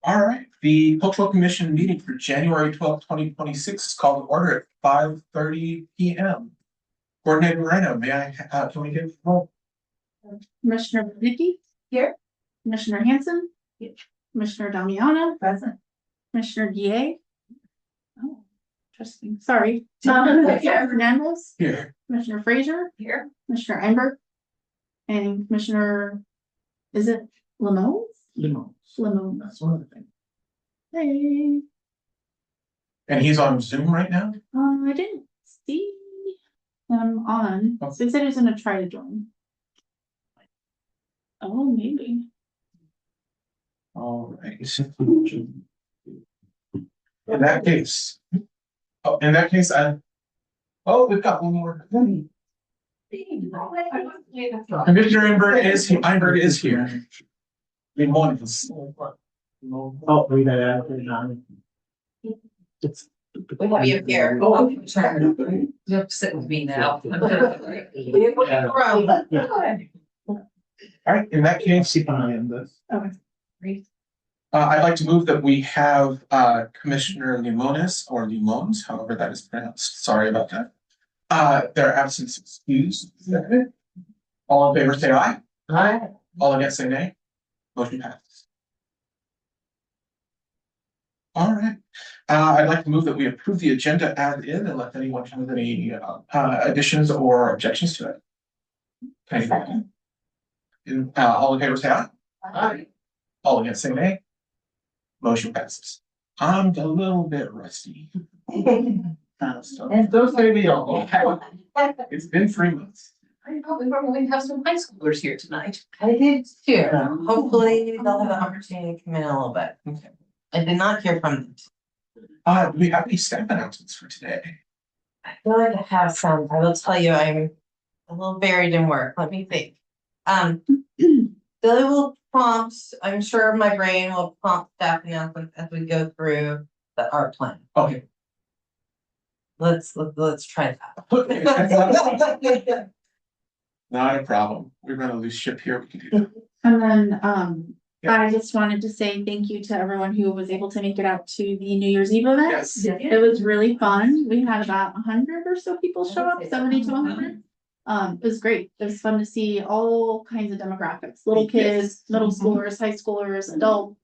All right, the Cultural Commission meeting for January 12th, 2026 is called to order at 5:30 p.m. Coordinator Moreno, can we get the roll? Commissioner Vicky here. Commissioner Hanson. Here. Commissioner Damiano. Present. Commissioner Guillet. Oh, interesting. Sorry. Commissioner Fernandez. Here. Commissioner Frazier. Here. Commissioner Ember. And Commissioner, is it Limon? Limon. That's one of the things. Hey. And he's on Zoom right now? I didn't see him on. Oh. So he said he was gonna try to join. Oh, maybe. All right. In that case, we've got one more. Commissioner Einberg is here. Good morning. Oh, read that out. It's. We have you here. Oh, you have to sit with me now. All right, in that case, Okay. I'd like to move that we have Commissioner Limones or Limons, however that is pronounced. Sorry about that. Their absence excused. All in favor say aye. Aye. All against say nay. Motion passes. All right. I'd like to move that we approve the agenda as is and let anyone have any additions or objections to it. Okay. All in favor say aye. Aye. All against say nay. Motion passes. I'm a little bit rusty. And don't say me all. It's been 3 months. I know we normally have some high schoolers here tonight. I did too. Hopefully they'll have the opportunity to come in a little bit. Okay. I did not hear from them. Do we have any staff announcements for today? I feel like I have some. I will tell you, I'm a little buried in work. Let me think. Billy will prompt, I'm sure my brain will prompt staff announcements as we go through the art plan. Okay. Let's try Okay. Not a problem. We run a loose ship here. We can do that. And then I just wanted to say thank you to everyone who was able to make it out to the New Year's Eve event. Yes. It was really fun. We had about 100 or so people show up, 70 to 100. It was great. It was fun to see all kinds of demographics, little kids, middle schoolers, high schoolers, adult,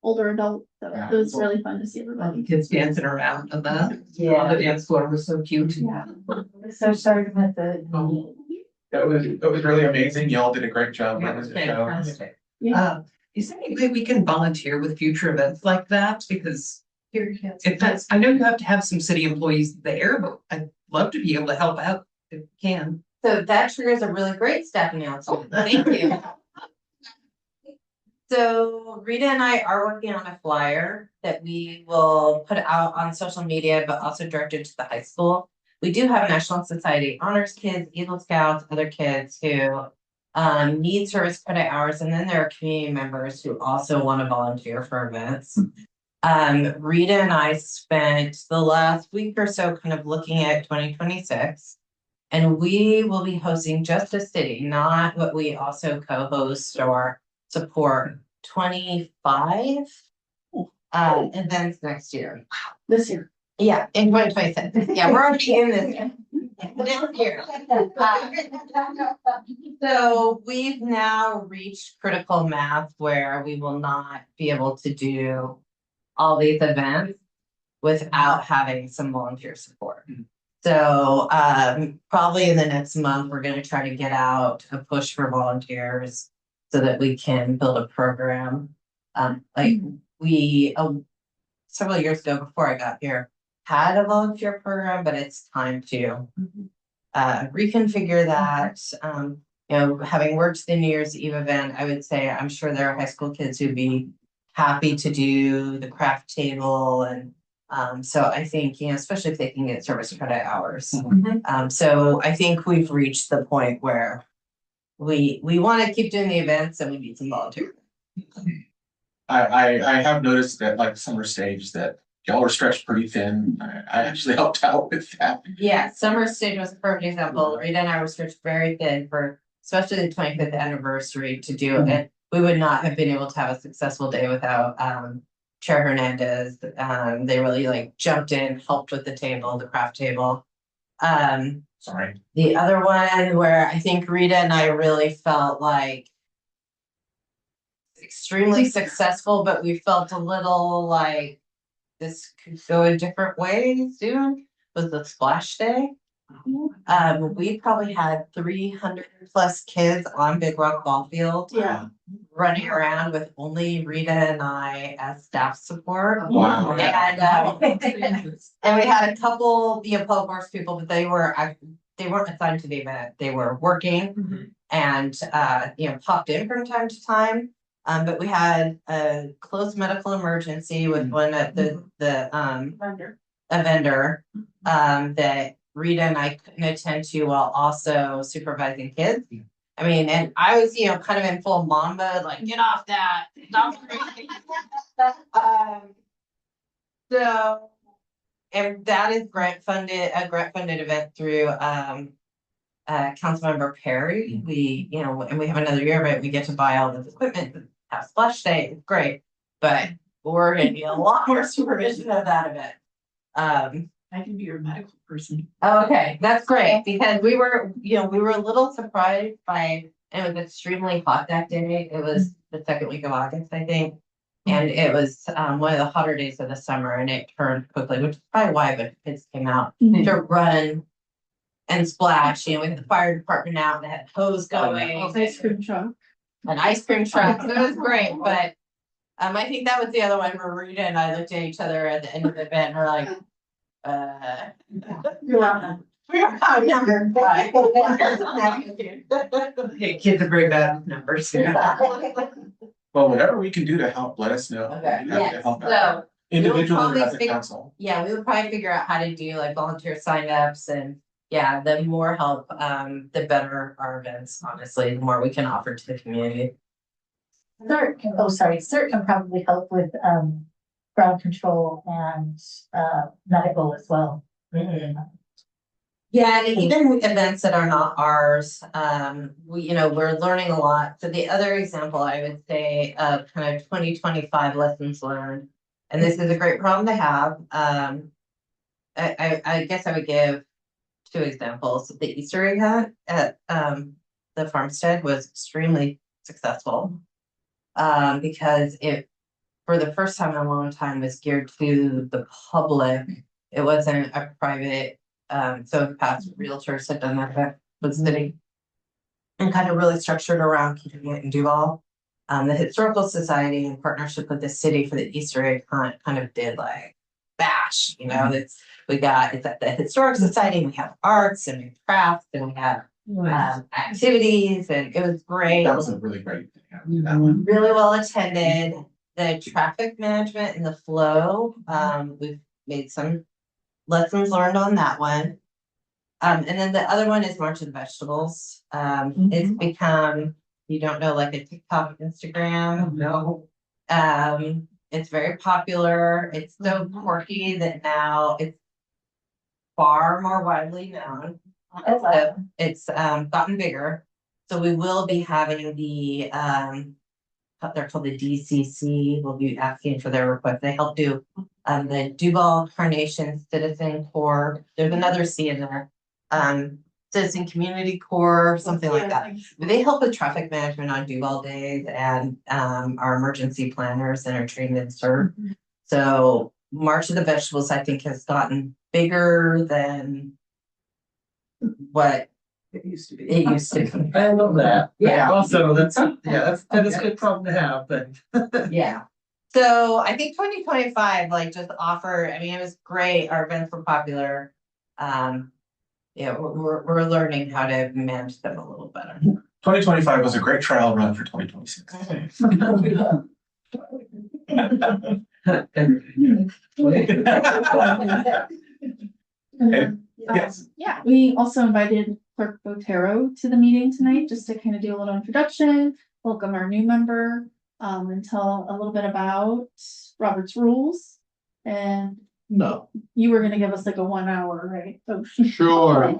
older adult. So it was really fun to see everybody. Kids dancing around and the Yeah. dance floor was so cute. Yeah. So sorry about the. It was really amazing. Y'all did a great job. Yeah, it was fantastic. Yeah. Is there any way we can volunteer with future events like that? Because if that's, I know you have to have some city employees there, but I'd love to be able to help out if we can. So that triggers a really great staff announcement. Thank you. So Rita and I are working on a flyer that we will put out on social media, but also directed to the high school. We do have National Society Honors kids, Eagle Scouts, other kids who need service credit hours, and then there are community members who also want to volunteer for events. Rita and I spent the last week or so kind of looking at 2026, and we will be hosting just a city, not what we also co-host or support 25 events next year. This year. Yeah, in 2026. Yeah, we're already in this year. So we've now reached critical mass where we will not be able to do all these events without having some volunteer support. So probably in the next month, we're going to try to get out a push for volunteers so that we can build a program. Like we several years ago before I got here had a volunteer program, but it's time to reconfigure that. You know, having worked the New Year's Eve event, I would say I'm sure there are high school kids who'd be happy to do the craft table, and so I think, you know, especially if they can get service credit hours. So I think we've reached the point where we want to keep doing the events and we need some volunteers. I have noticed that like summer stage that y'all are stretched pretty thin. I actually helped out with that. Yeah, summer stage was a perfect example. Rita and I were stretched very thin for especially the 25th anniversary to do it. we would not have been able to have a successful day without Chair Hernandez. They really like jumped in, helped with the table, the craft table. Sorry. The other one where I think Rita and I really felt like extremely successful, but we felt a little like this could go a different way soon, was the splash day. We probably had 300 plus kids on Big Rock Ball Field. Yeah. Running around with only Rita and I as staff support. Wow. And we had a couple, public works people, but they weren't assigned to the event. They were working and, popped in from time to time. But we had a close medical emergency with one at the vendor, that Rita and I couldn't attend to while also supervising kids. I mean, and I was, kind of in full mom mode, like, get off that. Stop. So, and that is a grant funded event through, Councilmember Perry. We, and we have another year of it. We get to buy all this equipment, have splash day. It's great, but we're gonna need a lot more supervision of that event. I can be your medical person. Okay, that's great, because we were a little surprised by, it was extremely hot that day. It was the second week of August, I think. And it was one of the hotter days of the summer, and it turned quickly, which is probably why the kids came out to run and splash, with the fire department out, and they had hose going. Ice cream truck. An ice cream truck. So it was great, but I think that was the other one where Rita and I looked at each other at the end of the event and we're like, You're on. we're outnumbered by. Hey, kids are very bad with numbers. Well, whatever we can do to help, let us know. Okay, We'd be happy to yes, help out. so Individually or probably as a fig- council. yeah, we would probably figure out how to do like volunteer signups, and the more help, the better our events, honestly, the more we can offer to the community. CERT can probably help with ground control and medical as well. Yeah, and even events that are not ours, we're learning a lot. So the other example I would say of kind of 2025 lessons learned, and this is a great problem to have. I guess I would give two examples. The Easter egg hunt at the farmstead was extremely successful, because it, for the first time in a long time, was geared to the public. It wasn't a private. So in the past, realtors had done that with the city, and kind of really structured around keeping it in Duvall. The Historical Society, in partnership with the city for the Easter egg hunt, kind of did like bash. It's at the Historic Society. We have arts and we have crafts and we have activities, and it was great. That was a really great thing. That one. Really well attended. The traffic management and the flow, we've made some lessons learned on that one. And then the other one is March of the Vegetables. It's become, you don't know, like a TikTok, Instagram. No. It's very popular. It's so quirky that now it's far more widely known. It's gotten bigger. So we will be having the they're called the DCC. We'll be asking for their request. They help do the Duvall Carnation Citizen Corps. There's another C in there. Citizen Community Corps, something like that. They help with traffic management on Duvall days, and our emergency planners and are trained in CERT. So March of the Vegetables, I think, has gotten bigger than what It used to be. it used to be. I love that. Yeah. Also, that is a good problem to have, but. Yeah. So I think 2025, like, just offered, I mean, it was great. Our events were popular. We're learning how to manage them a little better. 2025 was a great trial run for 2026. Yes. Yeah, we also invited Clerk Botero to the meeting tonight, just to kind of do a little introduction, welcome our new member, and tell a little bit about Robert's rules. And No, you were gonna give us like a 1 hour, right? Oh, sure.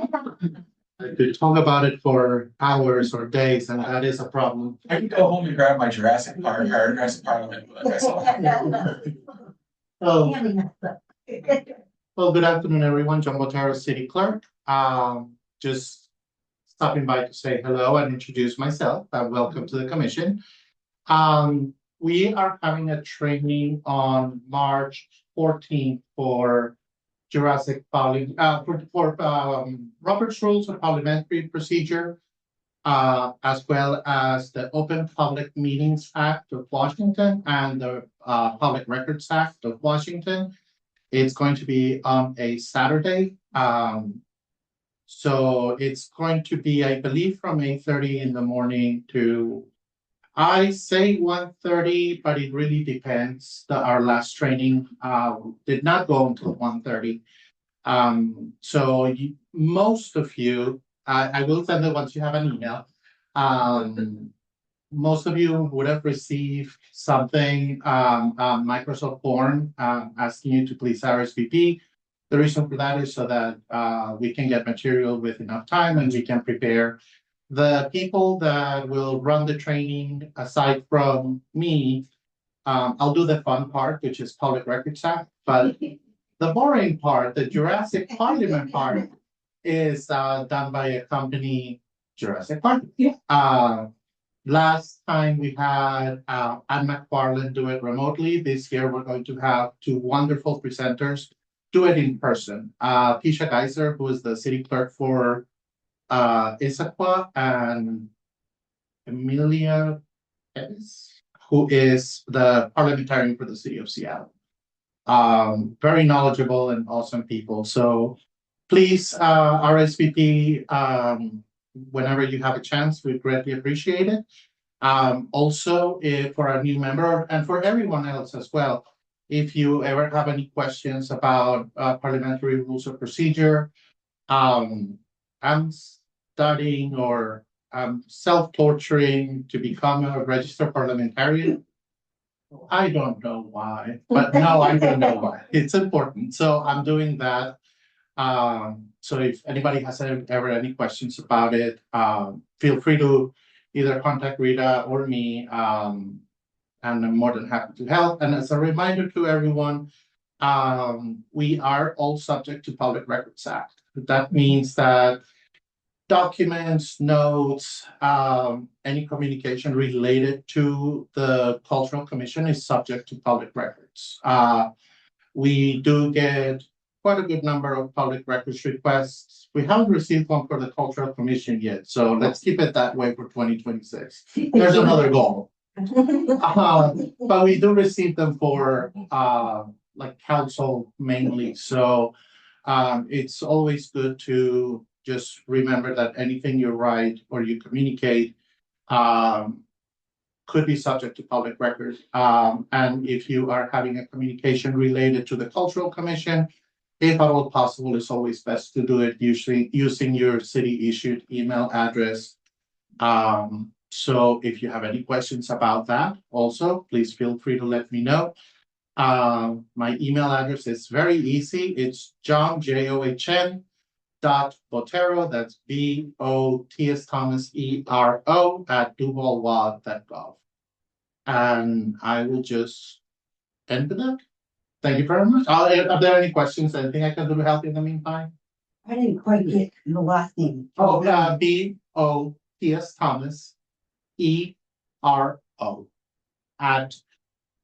I could talk about it for hours or days, and that is a problem. I can go home and grab my Jurassic Park or Jurassic Parliament book. I saw that. Oh, well, good afternoon, everyone. John Botero, City Clerk. Just stopping by to say hello and introduce myself. Welcome to the commission. We are having a training on March 14th for Robert's Rules of Parliamentary Procedure, as well as the Open Public Meetings Act of Washington and the Public Records Act of Washington. It's going to be on a Saturday. So it's going to be, I believe, from 8:30 in the morning to, I say 1:30, but it really depends. Our last training did not go until 1:30. So most of you, I will send it once you have an email. Most of you would have received something, Microsoft form, asking you to please RSVP. The reason for that is so that we can get material with enough time and we can prepare. The people that will run the training, aside from me, I'll do the fun part, which is Public Records Act, but the boring part, the Jurassic Parliament part, is done by a company, Jurassic Park. Last time we had Anne McFarland do it remotely. This year we're going to have two wonderful presenters do it in person. Tisha Geiser, who is the city clerk for Issaquah, and Emilia Pettis, who is the parliamentarian for the city of Seattle. Very knowledgeable and awesome people. So please RSVP whenever you have a chance. We greatly appreciate it. Also, for a new member and for everyone else as well, if you ever have any questions about parliamentary rules of procedure, I'm studying or I'm self-torturing to become a registered parliamentarian. I don't know why, but no, I don't know why. It's important. So I'm doing that. So if anybody has ever any questions about it, feel free to either contact Rita or me, and I'm more than happy to help. And as a reminder to everyone, we are all subject to Public Records Act. That means that documents, notes, any communication related to the Cultural Commission is subject to public records. We do get quite a good number of public records requests. We haven't received one for the Cultural Commission yet, so let's keep it that way for 2026. There's another goal. But we do receive them for like council mainly. So it's always good to just remember that anything you write or you communicate could be subject to public records. And if you are having a communication related to the Cultural Commission, if at all possible, it's always best to do it usually using your city issued email address. So if you have any questions about that, also, please feel free to let me know. My email address is very easy. It's John, JOHN, .Botero, that's BOTSThomasERO @duvallwa.gov. And I will just end with that. Thank you very much. Are there any questions? Anything I can do to help in the meantime? I didn't quite get the last name. Oh, BOTS Thomas ERO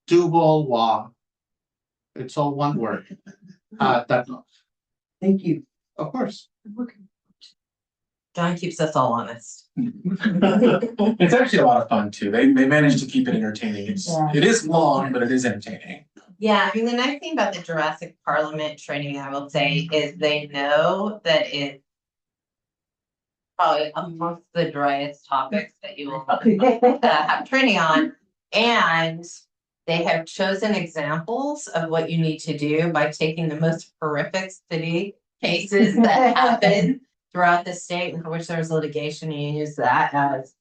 @duvallwa. It's all one word. .gov. Thank you. Of course. John keeps us all honest. It's actually a lot of fun too. They managed to keep it entertaining. It is long, but it is entertaining. Yeah, I mean, the nice thing about the Jurassic Parliament training, I will say, is they know that it's probably amongst the driest topics that you will have training on. And they have chosen examples of what you need to do by taking the most horrific city cases that happen throughout the state and for which there's litigation, and you use that as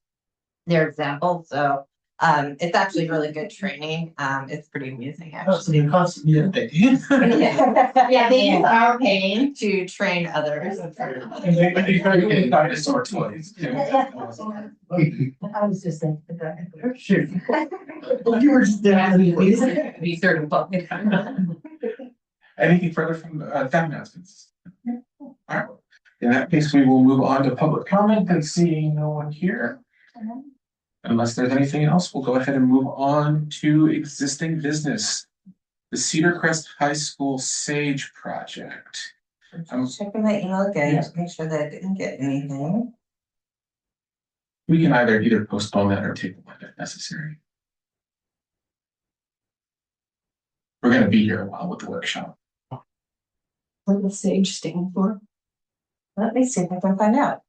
their example. So It's actually really good training. It's pretty amusing, Oh, so actually. you constantly get paid. Yeah, they use our pain to train others. And they try to get dinosaur toys. too. I was just saying. Shoot. You were just down. Be certified. Anything further from staff announcements? All right. In that case, we will move on to public comment and seeing no one here. Unless there's anything else, we'll go ahead and move on to existing business. The Cedar Crest High School Sage Project. Checking my email again Yeah. to make sure that I didn't get anything. We can either postpone that or table it if necessary. We're gonna be here a while with the workshop. What does SAGE stand for? Let me see if I can find out.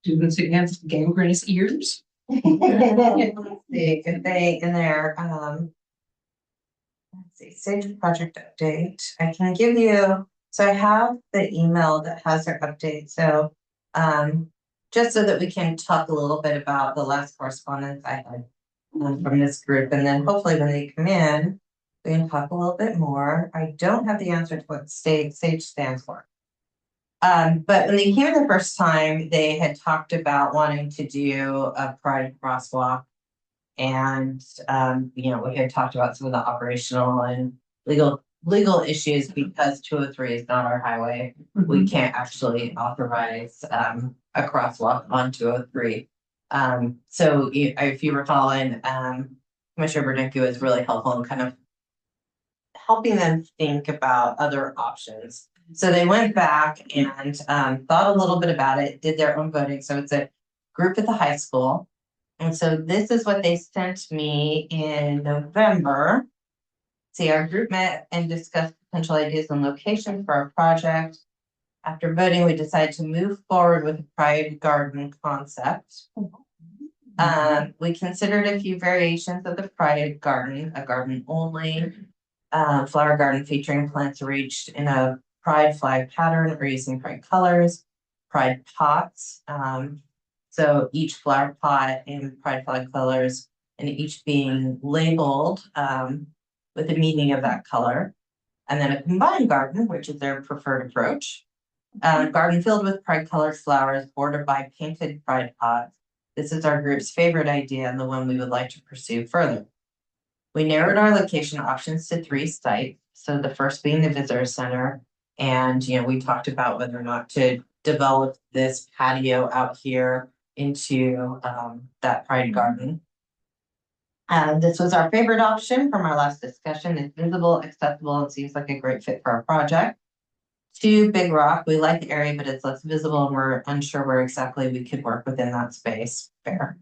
Students Against Gangrenous Ears? Let's see if they in there, let's see, Sage project update. I can give you, so I have the email that has their update, so just so that we can talk a little bit about the last correspondence I had from this group, and then hopefully when they come in, we can talk a little bit more. I don't have the answer to what Sage stands for. But when they came in the first time, they had talked about wanting to do a pride crosswalk. And, you know, we had talked about some of the operational and legal issues because 203 is not our highway. We can't actually authorize, a crosswalk on 203. So if you recall, and, Commissioner Bernicki was really helpful in kind of helping them think about other options. So they went back and thought a little bit about it, did their own voting. So it's a group at the high school. And so this is what they sent me in November. See, our group met and discussed potential ideas and locations for our project. After voting, we decided to move forward with a pride garden concept. We considered a few variations of the pride garden, a garden only, flower garden featuring plants arranged in a pride flag pattern or using pride colors, pride pots. So each flower pot in pride flag colors and each being labeled with the meaning of that color. And then a combined garden, which is their preferred approach. Garden filled with pride colored flowers bordered by painted pride pots. This is our group's favorite idea and the one we would like to pursue further. We narrowed our location options to 3 sites. So the first being the visitor center. And, you know, we talked about whether or not to develop this patio out here into that pride garden. This was our favorite option from our last discussion. It's visible, accessible, and seems like a great fit for our project. 2, Big Rock. We like the area, but it's less visible and we're unsure where exactly we could work within that space. Fair.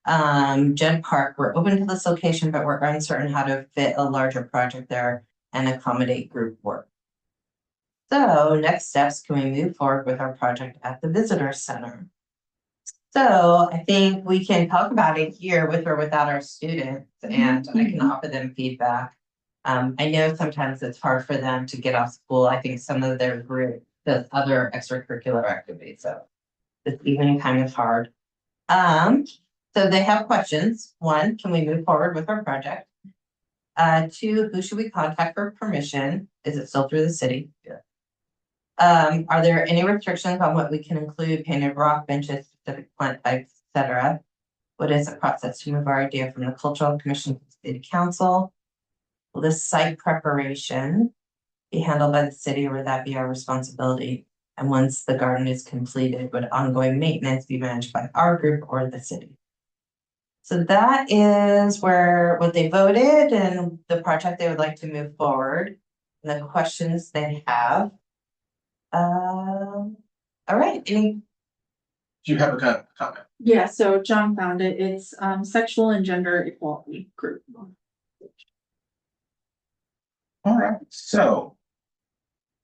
Jed Park, we're open to this location, but we're uncertain how to fit a larger project there and accommodate group work. So next steps, can we move forward with our project at the visitor center? So I think we can talk about it here with or without our students, and I can offer them feedback. I know sometimes it's hard for them to get off school. I think some of their group does other extracurricular activities, so this evening time is hard. So they have questions. 1, can we move forward with our project? 2, who should we contact for permission? Is it still through the city? Yeah. Are there any restrictions on what we can include, painted rock benches, specific plant types, etc.? What is the process to move our idea from the Cultural Commission to the City Council? Will this site preparation be handled by the city, or would that be our responsibility? And once the garden is completed, would ongoing maintenance be managed by our group or the city? So that is what they voted and the project they would like to move forward, and the questions they have. All right, Do you have a comment? Yeah, so John found it. It's sexual and gender equality group. All right, so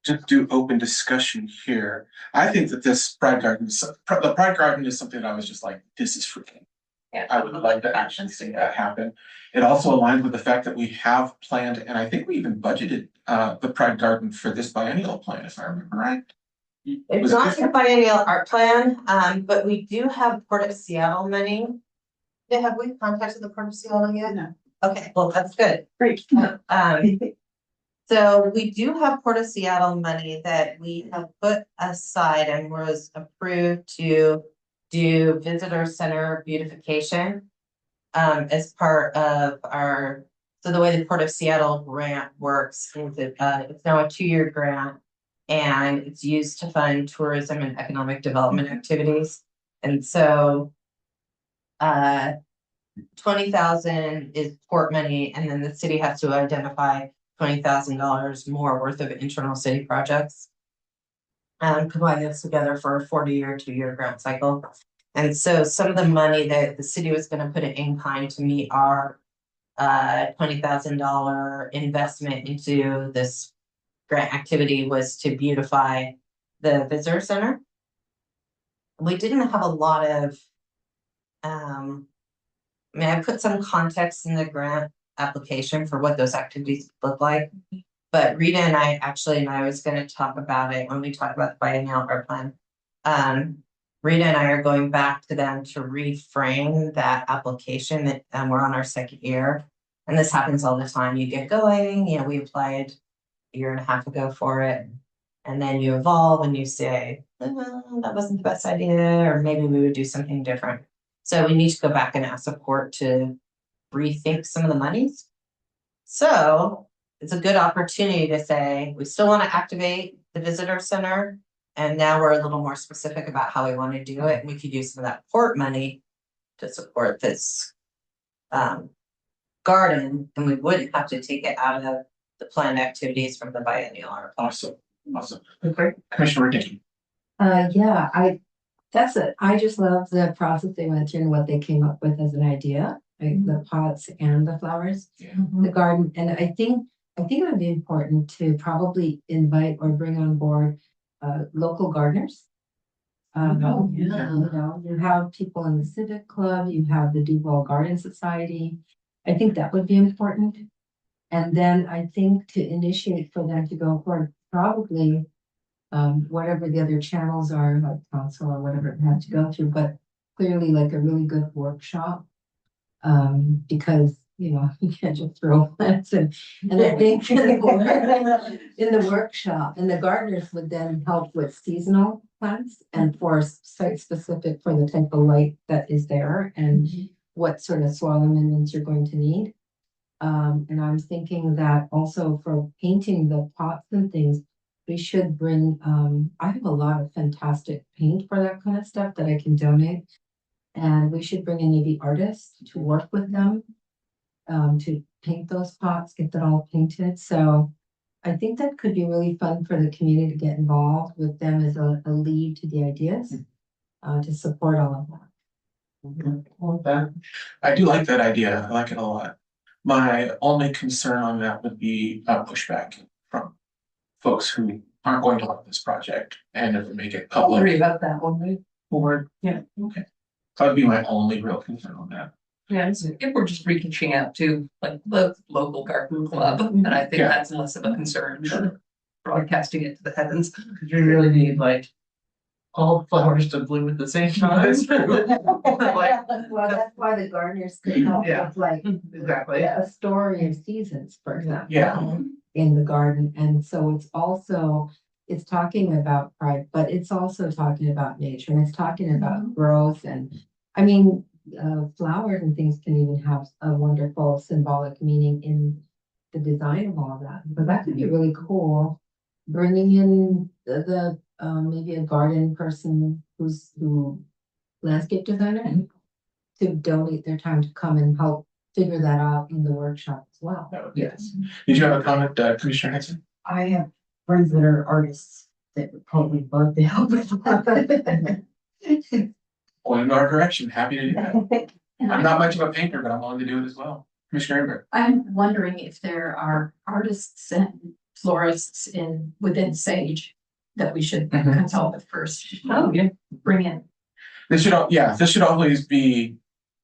just do open discussion here. I think that this pride garden, the pride garden is something that I was just like, this is freaking. Yeah. I would like to actually see that happen. It also aligns with the fact that we have planned, and I think we even budgeted the pride garden for this biennial plan, if I remember right. It's Was not it- a biennial art plan, but we do have Port of Seattle money. Yeah, have we contacted the Port of Seattle yet? No. Okay, well, that's good. Great. So we do have Port of Seattle money that we have put aside and was approved to do visitor center beautification. As part of our, so the way the Port of Seattle grant works is that, it's now a 2-year grant. And it's used to fund tourism and economic development activities. And so, 20,000 is port money, and then the city has to identify $20,000 more worth of internal city projects. And combine this together for a 40-year, 2-year grant cycle. And so some of the money that the city was gonna put in kind to meet our $20,000 investment into this grant activity was to beautify the visitor center. We didn't have a lot of, I put some context in the grant application for what those activities look like. But Rita and I was gonna talk about it when we talk about the biennial art plan. Rita and I are going back to them to reframe that application that, we're on our 2nd year. And this happens all the time. You get going, we applied a year and a half ago for it. And then you evolve and you say, that wasn't the best idea, or maybe we would do something different. So we need to go back and ask support to rethink some of the monies. So it's a good opportunity to say, we still want to activate the visitor center. And now we're a little more specific about how we want to do it. And we could use some of that port money to support this garden, and we wouldn't have to take it out of the planned activities from the biennial art. Awesome. Okay, Commissioner Dickey. Yeah, I just love the process they went through and what they came up with as an idea, like the pots and the flowers, Yeah. the garden. And I think it would be important to probably invite or bring on board local gardeners. You have people in the Civic Club, you have the Duvall Garden Society. I think that would be important. And then I think to initiate for them to go forward, probably whatever the other channels are, like council or whatever it has to go through, but clearly like a really good workshop. Because you can't just throw plants and I think in the workshop, and the gardeners would then help with seasonal plants and for site specific for the type of light that is there and what sort of soil amendments you're going to need. And I'm thinking that also for painting the pots and things, we should bring, I have a lot of fantastic paint for that kind of stuff that I can donate. And we should bring in maybe artists to work with them, to paint those pots, get that all painted. So I think that could be really fun for the community to get involved with them as a lead to the ideas, to support all of that. I do like that idea. I like it a lot. My only concern on that would be pushback from folks who aren't going to love this project and never make it I'll worry public. about that one, right? Or, yeah, okay. That would be my only real concern on that. Yeah, if we're just reaching out to like the local garden club, and I think Yeah. that's less of a concern than broadcasting it to the heavens. You really need like all flowers to bloom at the same time. Like, Well, that's why the gardeners could help Yeah. with like exactly. a story of seasons, for example. Yeah. In the garden, and so it's talking about pride, but it's also talking about nature, and it's talking about growth, and I mean, flowers and things can even have a wonderful symbolic meaning in the design of all of that, but that could be really cool. Bringing in the maybe a garden person who landscape designer to donate their time to come and help figure that out in the workshop as well. That would be nice. Did you have a comment, Commissioner Henson? I have friends that are artists that would probably love to help with that. Going in our direction, happy to do that. And I'm not much of a painter, but I'm willing to do it as well. Commissioner Amber. I'm wondering if there are artists and florists within Sage that we should Mhm. consult with first. Oh, yeah. Bring in. This should always be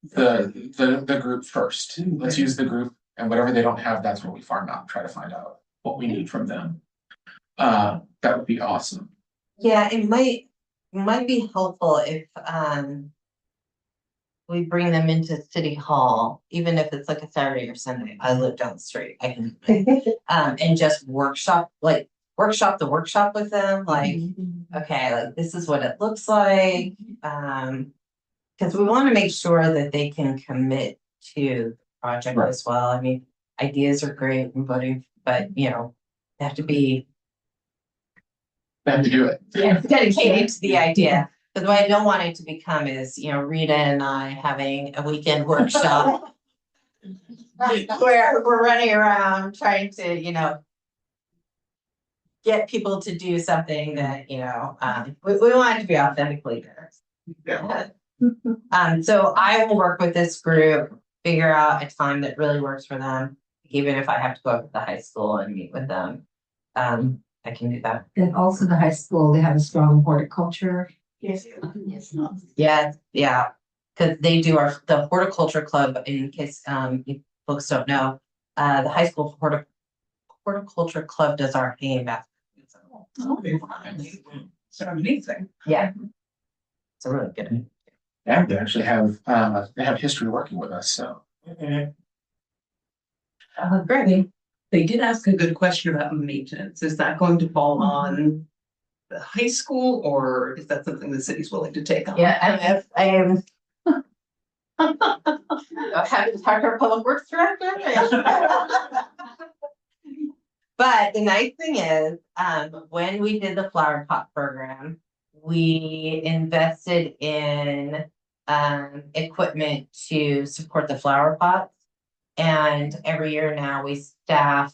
the group first. Let's use the group, and whatever they don't have, that's what we farm out and try to find out what we need from them. That would be awesome. Yeah, it might be helpful if, we bring them into City Hall, even if it's like a Saturday or Sunday. I live down the street. I can, and just workshop the workshop with them, like, okay, like this is what it looks like. Because we want to make sure that they can commit to the project Right. as well. I mean, ideas are great, but you know, they have to be Then to do it. dedicated to the idea. Because what I don't want it to become is, you know, Rita and I having a weekend workshop where we're running around trying to, you know, get people to do something that, you know, we want it to be authentically theirs. Yeah. So I will work with this group, figure out a time that really works for them, even if I have to go up to the high school and meet with them. I can do that. And also the high school, they have a strong horticulture. Yes. Yeah, because they do the horticulture club, in case you folks don't know, the high school horticulture club does our hay math. So amazing. Yeah. It's a really good. Yeah, they actually have, they have history working with us, so. Great. They did ask a good question about maintenance. Is that going to fall on the high school, or is that something the city's willing to take on? Yeah, I am. I have to talk to our public works director. But the nice thing is, when we did the flower pot program, we invested in equipment to support the flower pots. And every year now we staff.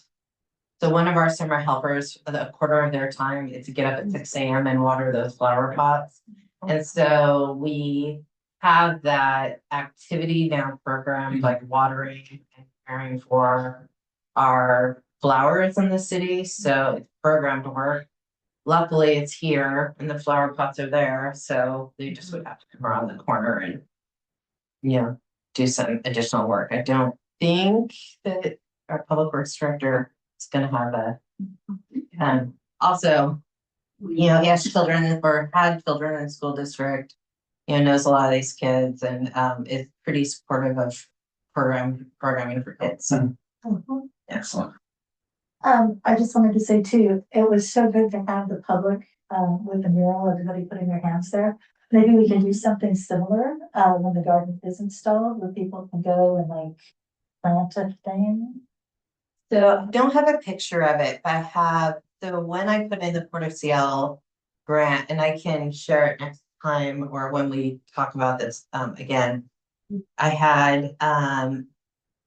So one of our summer helpers, a quarter of their time is to get up at 6 a.m. and water those flower pots. And so we have that activity now programmed, like watering and caring for our flowers in the city. So it's programmed to work. Luckily, it's here and the flower pots are there. So they just would have to come around the corner and, you know, do some additional work. I don't think that our public works director is going to have a, also, you know, he has children or had children in the school district, you know, knows a lot of these kids and is pretty supportive of programming for kids. So Excellent. I just wanted to say too, it was so good to have the public, with the mural, everybody putting their hands there. Maybe we can do something similar, when the garden is installed, where people can go and like plant a thing. So I don't have a picture of it, but I have, so when I put in the Port of Seattle grant, and I can share it next time or when we talk about this again, I had found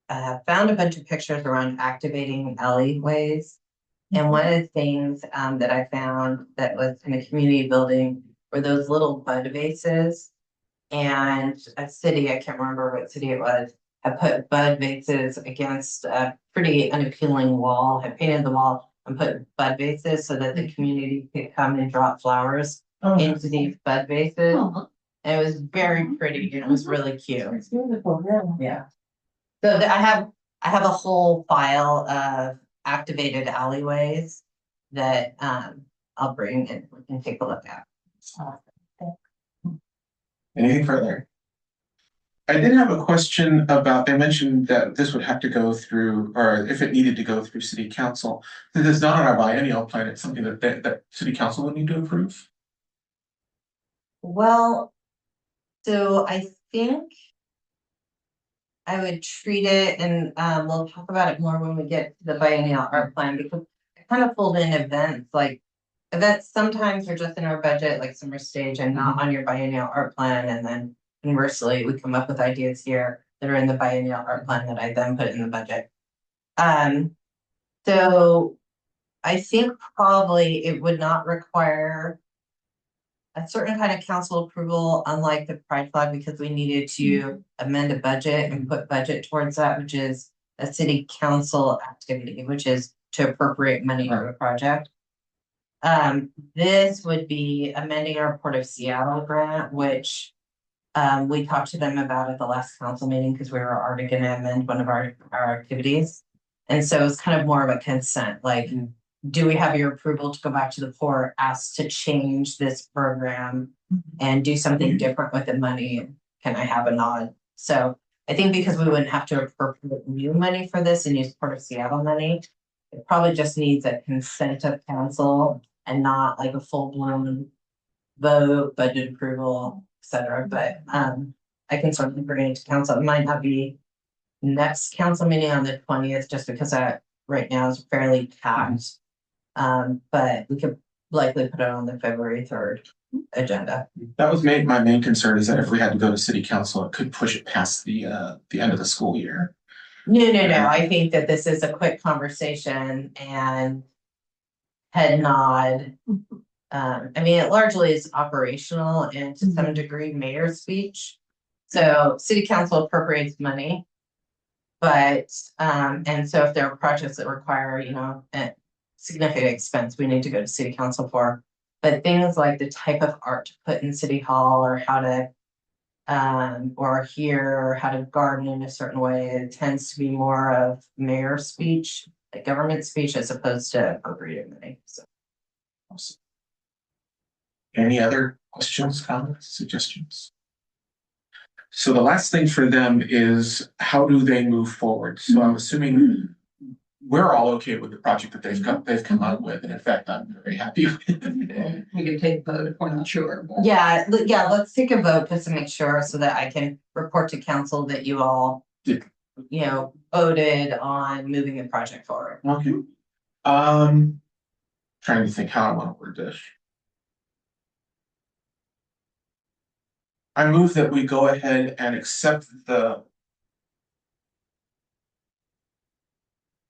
a bunch of pictures around activating alleyways. And one of the things that I found that was in a community building were those little bud vases. And a city, I can't remember what city it was, had put bud vases against a pretty unappealing wall, had painted the wall and put bud vases so that the community could come and drop flowers into these bud vases. And it was very pretty and it was really cute. It's beautiful, really. Yeah. So I have a whole file of activated alleyways that I'll bring and we can take a look at. Anything further? I did have a question about, they mentioned that this would have to go through, or if it needed to go through city council. This is not on our biennial plan, it's something that city council would need to approve. Well, so I think I would treat it and we'll talk about it more when we get to the biennial art plan because I kind of fold in events, like events sometimes are just in our budget, like summer stage and not on your biennial art plan. And then conversely, we come up with ideas here that are in the biennial art plan that I then put in the budget. So I think probably it would not require a certain kind of council approval, unlike the pride flag, because we needed to amend a budget and put budget towards that, which is a city council activity, which is to appropriate money for a project. This would be amending our Port of Seattle grant, which we talked to them about at the last council meeting because we were already going to amend one of our activities. And so it's kind of more of a consent, like do we have your approval to go back to the port, ask to change this program and do something different with the money? Can I have a nod? So I think because we wouldn't have to appropriate new money for this and use Port of Seattle money, it probably just needs a consent of council and not like a full-blown vote, budget approval, et cetera. But I can certainly bring it to council. It might not be next council meeting on the 20th, just because that right now is fairly packed. But we could likely put it on the February 3rd agenda. That was my main concern, is that if we had to go to city council, it could push it past the end of the school year. No. I think that this is a quick conversation and head nod. I mean, it largely is operational and to some degree mayor's speech. So city council appropriates money. But, and so if there are projects that require, you know, a significant expense, we need to go to city council for. But things like the type of art to put in city hall, or how to, or here, or how to garden in a certain way, it tends to be more of mayor speech, like government speech, as opposed to appropriating money. So. Awesome. Any other questions, comments, suggestions? So the last thing for them is, how do they move forward? So I'm assuming we're all okay with the project that they've come up with, and in fact, I'm very happy with it. We can take a vote if we're not sure. Yeah, let's take a vote just to make sure, so that I can report to council that you all, you know, voted on moving the project forward. Okay. Trying to think how I want to word this. I move that we go ahead and accept the.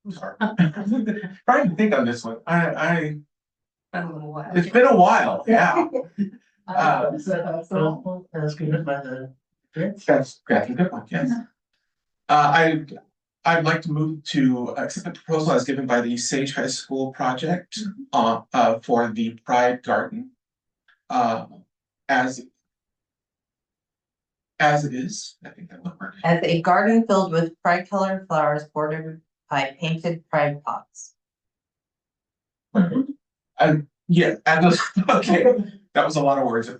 Sorry. Trying to think on this one. I it's been a while, yeah. That's a good one, yes. I'd like to move to accept the proposal as given by the Sage High School project for the Pride Garden. As it is, I think that would work. As a garden filled with pride colored flowers bordered by painted pride pots. Yeah, and okay, that was a lot of words. All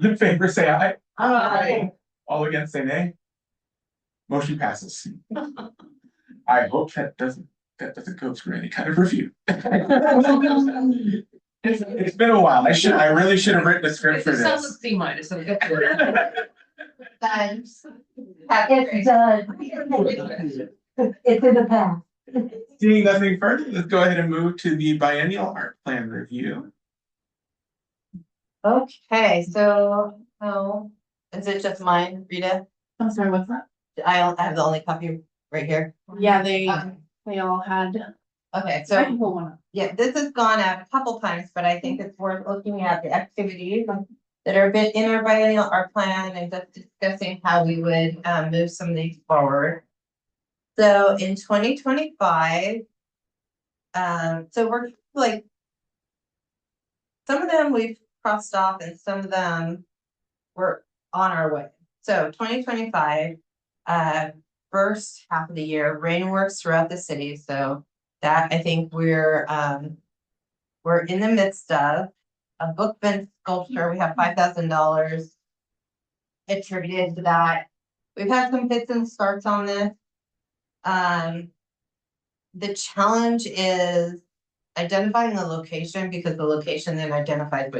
in favor, say aye. Aye. All against, say nay. Motion passes. I hope that doesn't go through any kind of review. It's been a while. I really should have written a script for this. C minus. Thanks. It's done. It's in the past. Seeing nothing further, let's go ahead and move to the biennial art plan review. Okay, so is it just mine, Rita? I'm sorry, what's that? I have the only copy right here. Yeah, they all had. Okay, I so can pull one up. yeah, this has gone out a couple times, but I think it's worth looking at the activities that are a bit in our biennial art plan and just discussing how we would move some of these forward. So in 2025, so we're like, some of them we've crossed off and some of them we're on our way. So 2025, first half of the year, rainworks throughout the city. So that I think we're in the midst of. A book bench sculpture, we have $5,000 attributed to that. We've had some fits and starts on this. The challenge is identifying the location, because the location then identifies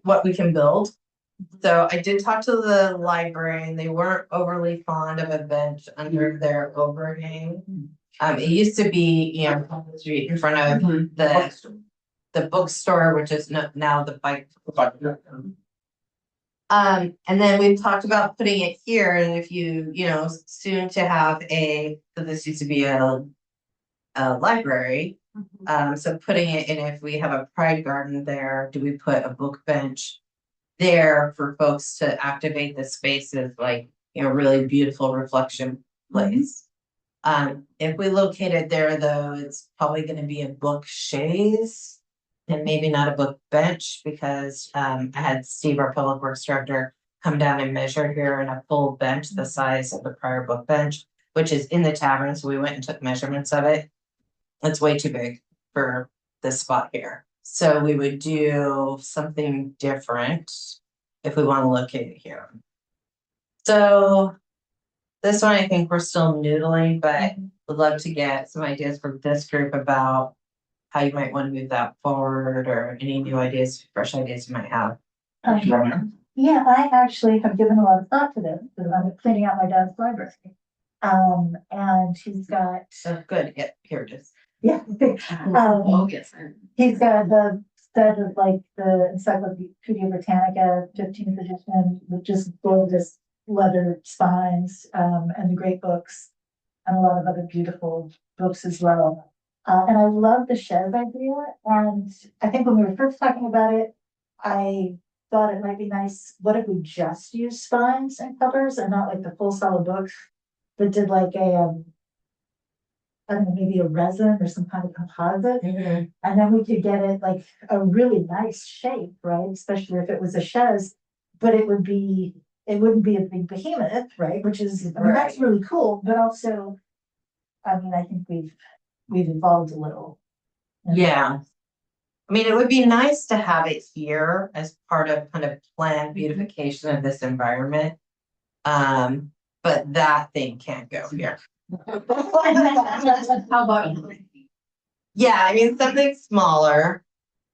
what we can build. So I did talk to the library and they weren't overly fond of a bench under their overhang. It used to be, you know, on the street in front of the bookstore, which is now the bike. And then we've talked about putting it here, and if you know, soon to have so this used to be a library. So putting it in, if we have a pride garden there, do we put a book bench there for folks to activate the spaces, like, you know, really beautiful reflection place. If we locate it there, though, it's probably going to be a book chaise and maybe not a book bench, because I had Steve, our public works director, come down and measure here in a full bench the size of the prior book bench. which is in the tavern, so we went and took measurements of it. It's way too big for this spot here. So we would do something different if we want to locate it here. So this one, I think we're still noodling, but would love to get some ideas from this group about how you might want to move that forward or any new ideas, fresh ideas you might have. Yeah, I actually have given a lot of thought to this, because I'm cleaning out my dad's library. And he's got, So good, yeah, here it is. yeah. Oh, yes. He's got the set of like the Encyclopedia Britannica 15th edition with just gorgeous leather spines, and the great books, and a lot of other beautiful books as well. And I love the shed idea, and I think when we were first talking about it, I thought it might be nice, what if we just use spines and covers and not like the full solid books, but did like a, I don't know, maybe a resin or some kind of composite, and then we could get it like a really nice shape, right? Especially if it was a chaise, but it wouldn't be a big behemoth, right? Which is, I mean, that's really cool, but also, I mean, I think we've evolved a little. Yeah. I mean, it would be nice to have it here as part of kind of planned beautification of this environment. But that thing can't go here. How about? Yeah, I mean, something smaller.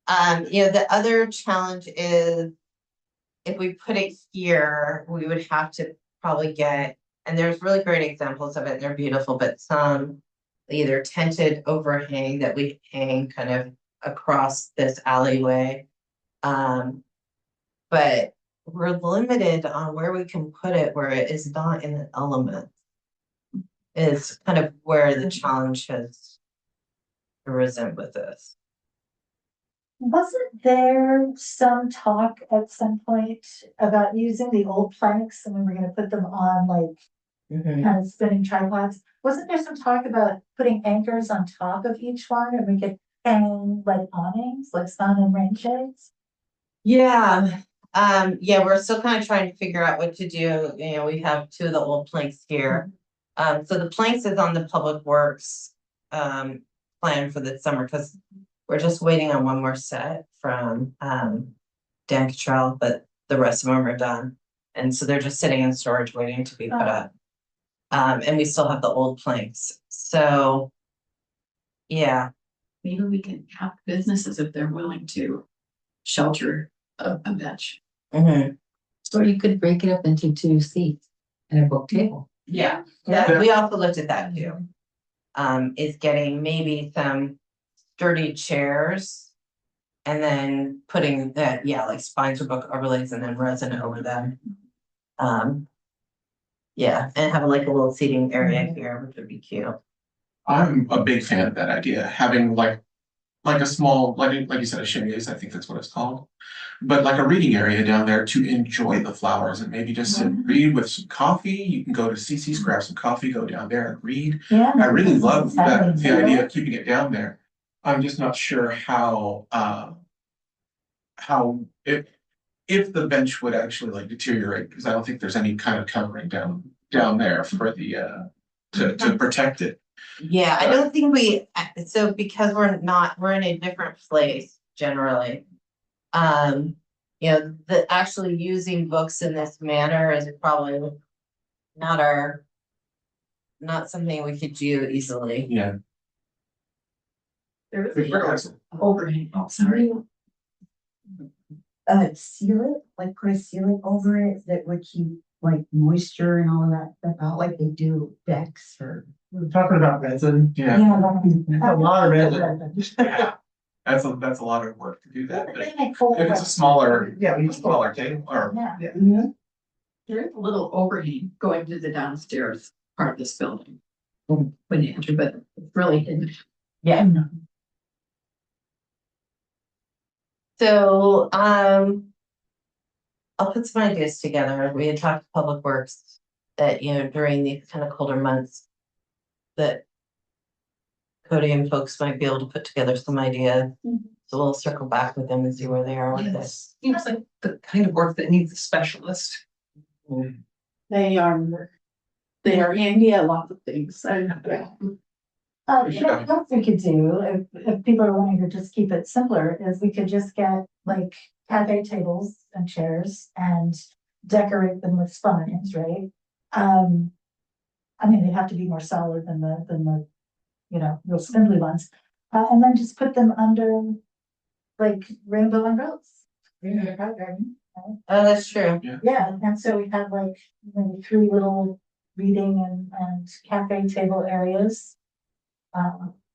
The other challenge is if we put it here, we would have to probably get, and there's really great examples of it, they're beautiful, but some either tented overhang that we hang kind of across this alleyway. But we're limited on where we can put it where it is not in the element. Is kind of where the challenge has arisen with this. Wasn't there some talk at some point about using the old planks and we were gonna put them on like kind of spinning tripods? Wasn't there some talk about putting anchors on top of each one and we could hang like awnings, like sun and rain shades? Yeah, we're still kind of trying to figure out what to do. We have two of the old planks here. So the planks is on the public works plan for this summer because we're just waiting on one more set from Dan Cottrell, but the rest of them are done. And so they're just sitting in storage waiting to be put up. And we still have the old planks. So yeah. Maybe we can have businesses if they're willing to shelter a bench. So you could break it up into 2 seats and a book table. Yeah, we also looked at that too. Is getting maybe some sturdy chairs and then putting that, like spines or book overlays and then resin over them. And having like a little seating area here, which would be cute. I'm a big fan of that idea, having like a small, like you said, a chaise, I think that's what it's called. But like a reading area down there to enjoy the flowers and maybe just sit and read with some coffee. You can go to CC's, grab some coffee, go down there and read. Yeah. I really love the idea of keeping it down there. I'm just not sure how if the bench would actually like deteriorate, because I don't think there's any kind of covering down there for the to protect it. Yeah, I don't think so because we're in a different place generally. The actually using books in this manner is probably not something we could do easily. Yeah. There is an overhang, sorry. Seal it, like put a ceiling over it that would keep like moisture and all of that stuff out, like they do decks or. We're talking about resin. Yeah. That's a lot of resin. Yeah. That's a lot of work to do that. But They make full if it's a smaller table or Yeah. There is a little overhang going to the downstairs part of this building. When you enter, but it's really hidden. Yeah. So, I'll put some ideas together. We had talked to Public Works that, during these kind of colder months, that Cody and folks might be able to put together some ideas. So we'll circle back with them and see where they are with this. Seems like the kind of work that needs a specialist. They are They are handy at lots of things. What else we could do, if people are wanting to just keep it simpler, is we could just get like cafe tables and chairs and decorate them with spines, right? I mean, they have to be more solid than the, you know, real spindly ones. And then just put them under like rainbow umbrellas. Oh, that's true. Yeah, and so we have like maybe 3 little reading and cafe table areas.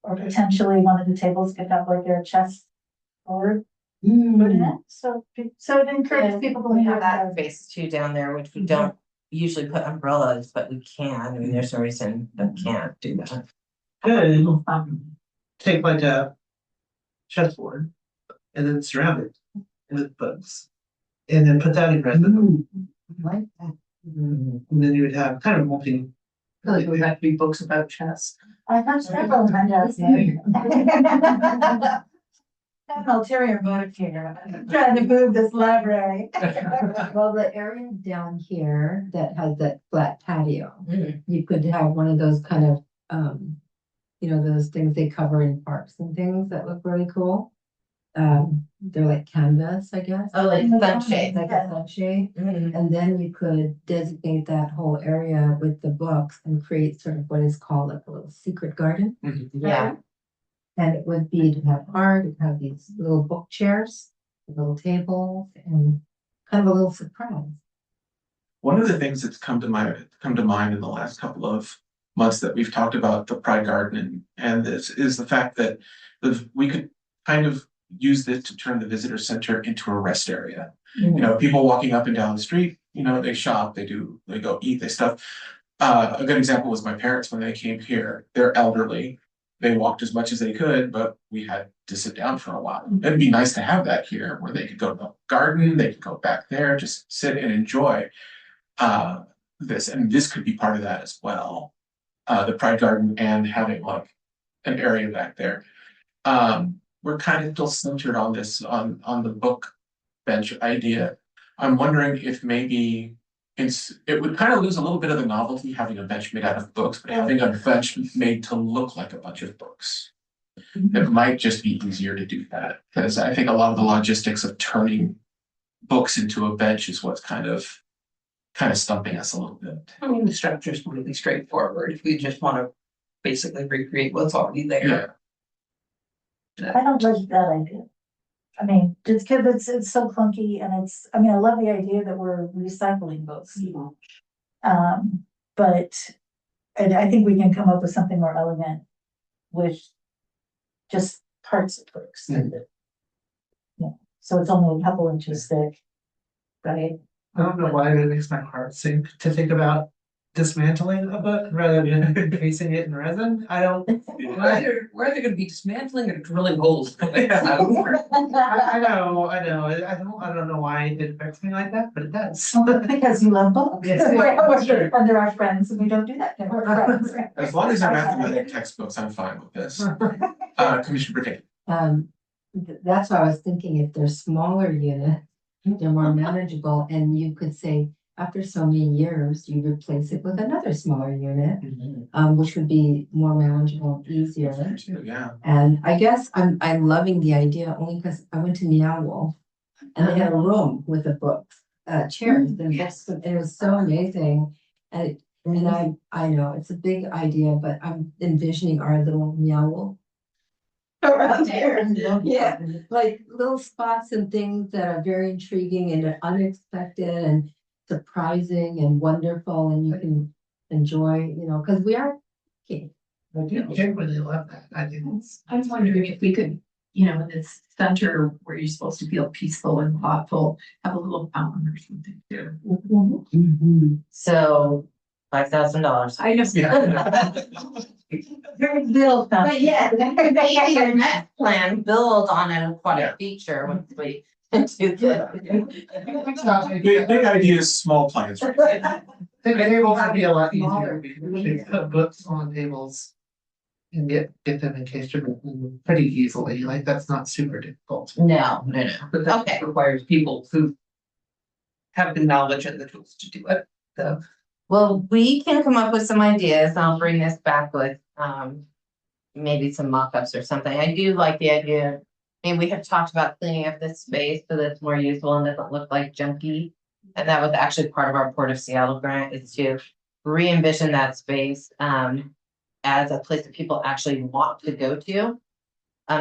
Or potentially one of the tables could have like their chest board put in it, so it encourages people to We have have that that. space too down there, which we don't usually put umbrellas, but we can. I mean, there's no reason that we can't do that. Good. Take like a chessboard and then surround it with books. And then put that in resin. Like that. And then you would have kind of multi. I feel like it would have to be books about chess. I have several in my desk. An ulterior motive here, I'm trying to move this library. Well, the area down here that has that flat patio, Mhm. you could have one of those kind of, you know, those things they cover in parks and things that look really cool. They're like canvas, I guess. Oh, like sunshade. Like a sunshade. Mhm. And then you could designate that whole area with the books and create sort of what is called like a little secret garden. Yeah. And it would be to have art, it'd have these little book chairs, little tables, and kind of a little surprise. One of the things that's come to mind in the last couple of months that we've talked about the Pride Garden and this is the fact that we could kind of use this to turn the visitor center into a rest area. You know, people walking up and down the street, you know, they shop, they go eat, they stuff. A good example was my parents when they came here. They're elderly. They walked as much as they could, but we had to sit down for a while. It'd be nice to have that here where they could go to the garden, they could go back there, just sit and enjoy this. And this could be part of that as well. The Pride Garden and having like an area back there. We're kind of still centered on this, on the book bench idea. I'm wondering if maybe it would kind of lose a little bit of the novelty having a bench made out of books, but having a bench made to look like a bunch of books. It might just be easier to do that, because I think a lot of the logistics of turning books into a bench is what's kind of stumping us a little bit. I mean, the structure is really straightforward. If we just want to basically recreate what's already there. I don't like that idea. I mean, just because it's so clunky and I mean, I love the idea that we're recycling books, you know. But I think we can come up with something more elegant with just parts of books. Yeah, so it's only a couple inches thick, right? I don't know why it makes my heart sink to think about dismantling a book rather than encasing it in resin. I don't. Where are they gonna be dismantling or drilling holes? I know. I don't know why it affects me like that, but it does. Because you love books. Yes. And they're our friends, and we don't do that. They're our friends. As long as they're mathematic textbooks, I'm fine with this. Commissioner Brickett. That's why I was thinking if they're smaller units, they're more manageable, and you could say, after so many years, you replace it with another smaller unit, which would be more manageable and easier. Yeah. And I guess I'm loving the idea only because I went to Meow and they had a room with the books, chairs and books, and it was so amazing. And I know it's a big idea, but I'm envisioning our little Meow around here. Yeah, like little spots and things that are very intriguing and unexpected and surprising and wonderful, and you can enjoy, you know, because we are kids. I do genuinely love that. I do. I was wondering if we could, you know, in this center where you're supposed to feel peaceful and thoughtful, have a little fountain or something too. So $5,000. I know. Bill, But yeah, maybe your next plan, build on an aquatic feature once we do Big ideas, small plans. The tables would be a lot easier because we can put books on tables and get them encased pretty easily. Like that's not super difficult. No. But that Okay. requires people who have the knowledge and the tools to do it. So Well, we can come up with some ideas. I'll bring this back with, maybe some mock-ups or something. I do like the idea. And we have talked about cleaning up this space so that it's more usable and doesn't look like junky. And that was actually part of our Port of Seattle grant, is to re-envision that space, as a place that people actually want to go to.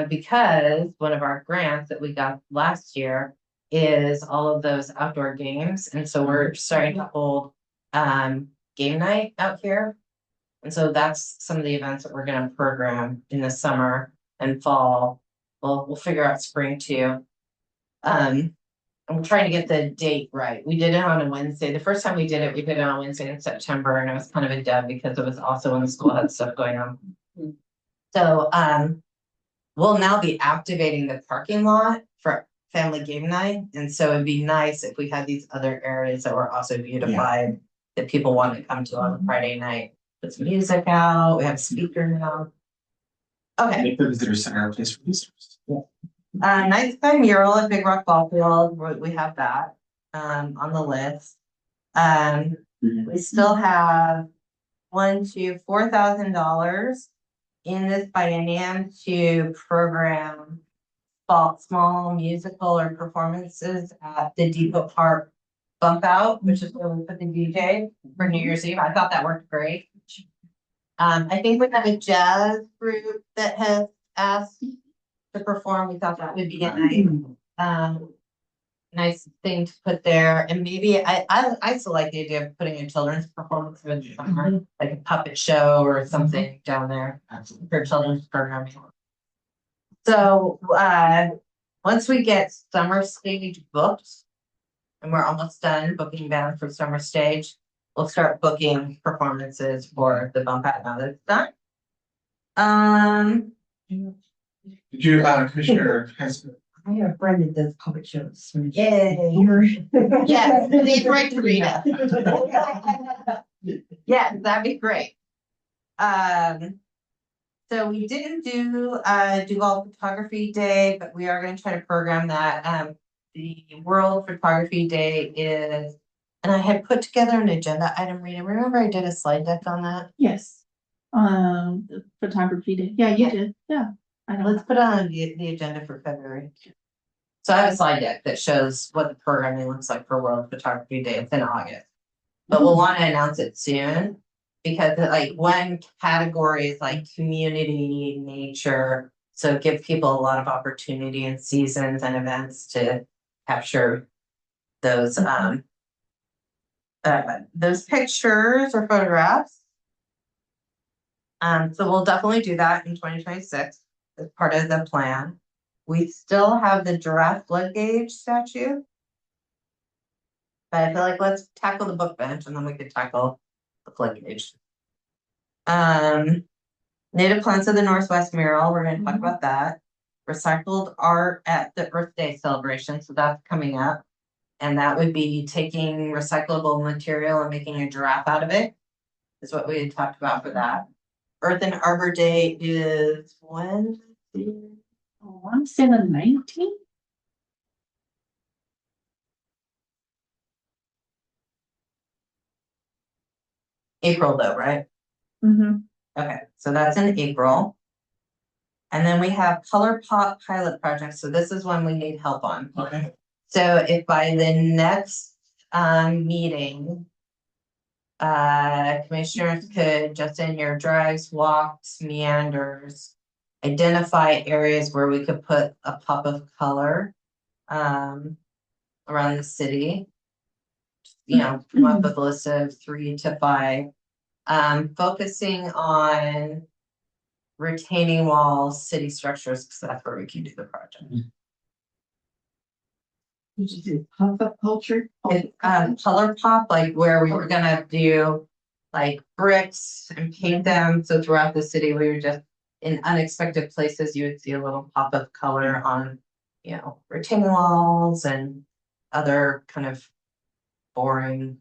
Because one of our grants that we got last year is all of those outdoor games. And so we're starting to hold game night out here. And so that's some of the events that we're gonna program in the summer and fall. We'll figure out spring too. And we're trying to get the date right. We did it on a Wednesday. The first time we did it on a Wednesday in September, and it was kind of a dud because it was also when the school had stuff going on. So we'll now be activating the parking lot for family game night. And so it'd be nice if we had these other areas that were also beautified that people want to come to on a Friday night. Put some music out, we have a speaker now. Okay. Make the visitor center a place for visitors. Night sky mural at Big Rock Ball Field, we have that on the list. We still have $4,000 in this biennium to program small musical or performances at the Depot Park Bump Out, which is where we put the DJ for New Year's Eve. I thought that worked great. I think we have a jazz group that has asked to perform. We thought that would be a nice thing to put there. And maybe I still like the idea of putting a children's performance in the summer, like a puppet show or something down there for children's programming. So once we get summer stage booked, and we're almost done booking band for summer stage, we'll start booking performances for the bump out now that it's done. Did you, Commissioner, I have a friend that does puppet shows. Yay. Yes, please write to Rita. Yeah, that'd be great. So we didn't do Duvall Photography Day, but we are going to try to program that. The World Photography Day is, and I had put together an agenda item. Rita, remember I did a slide deck on that? Yes. The photography day. Yeah, you did. Yeah. I know. Let's put on the agenda for February. So I have a slide deck that shows what the programming looks like for World Photography Day. It's in August. But we'll want to announce it soon, because like one category is like community, nature. So give people a lot of opportunity and seasons and events to capture those pictures or photographs. So we'll definitely do that in 2026 as part of the plan. We still have the giraffe blood gauge statue. But I feel like let's tackle the book bench and then we could tackle the flood gauge. Native plants of the Northwest mural, we're gonna talk about that. Recycled art at the Earth Day celebration, so that's coming up. And that would be taking recyclable material and making a giraffe out of it, is what we had talked about for that. Earth and Arbor Day is when? I want to say the 19th. April though, right? Mm-hmm. Okay, so that's in April. And then we have Color Pop pilot projects. So this is one we need help on. okay, So if by the next meeting, commissioners could just in your drives, walks, meanders, identify areas where we could put a pop of color around the city. You know, come up with a list of 3 to 5, focusing on retaining walls, city structures, because that's where we can do the project. Did you do pop-up culture? Color pop, like where we were gonna do like bricks and paint them. So throughout the city, we were just in unexpected places, you would see a little pop of color on, you know, retaining walls and other kind of boring,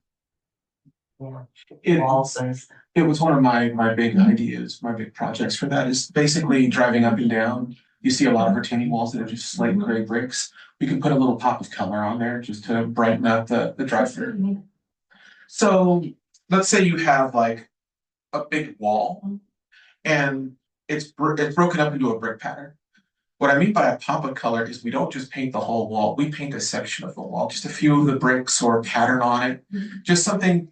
you know, it, walls and it was one of my big ideas, my big projects for that is basically driving up and down. You see a lot of retaining walls that are just slate gray bricks. We can put a little pop of color on there just to brighten up the drive through. So let's say you have like a big wall and it's broken up into a brick pattern. What I mean by a pop of color is we don't just paint the whole wall, we paint a section of the wall, just a few of the bricks or a pattern on it, just something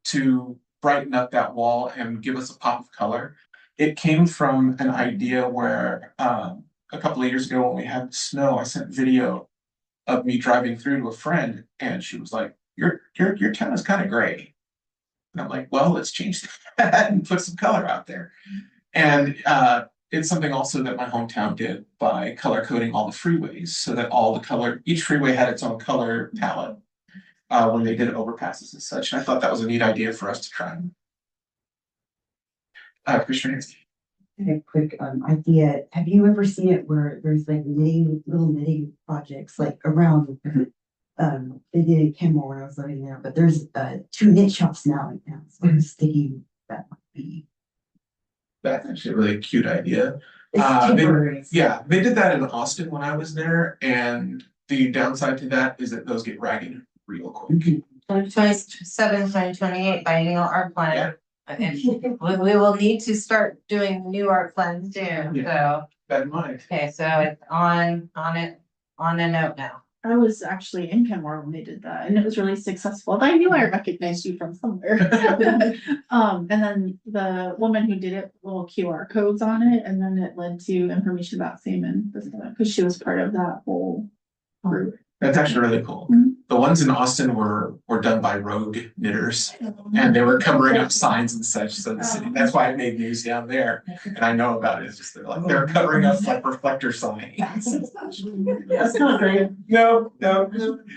to brighten up that wall and give us a pop of color. It came from an idea where a couple of years ago when we had snow, I sent video of me driving through to a friend and she was like, your town is kind of gray. And I'm like, well, let's change that and put some color out there. And it's something also that my hometown did by color coding all the freeways so that all the color, each freeway had its own color palette when they did overpasses and such. And I thought that was a neat idea for us to try. Commissioner Hansky. A quick idea. Have you ever seen it where there's like little knitting projects like around? They did in Kenmore when I was living there, but there's 2 knit shops now right now. So I'm thinking that might be. That's actually a really cute idea. It's temporary. Yeah, they did that in Austin when I was there, and the downside to that is that those get ragged real quick. 2027, 2028 biennial art plan. And we will need to start doing new art plans too, so, That in mind. okay, so it's on a note now. I was actually in Kenmore when they did that, and it was really successful. But I knew I recognized you from somewhere. And then the woman who did it, little QR codes on it, and then it led to information about Seaman, because she was part of that whole group. That's actually really cool. Mhm. The ones in Austin were done by rogue knitters, and they were covering up signs and such. So the city, that's why it made news down there. And I know about it. It's just they're covering up like reflector signs. That's not great. No.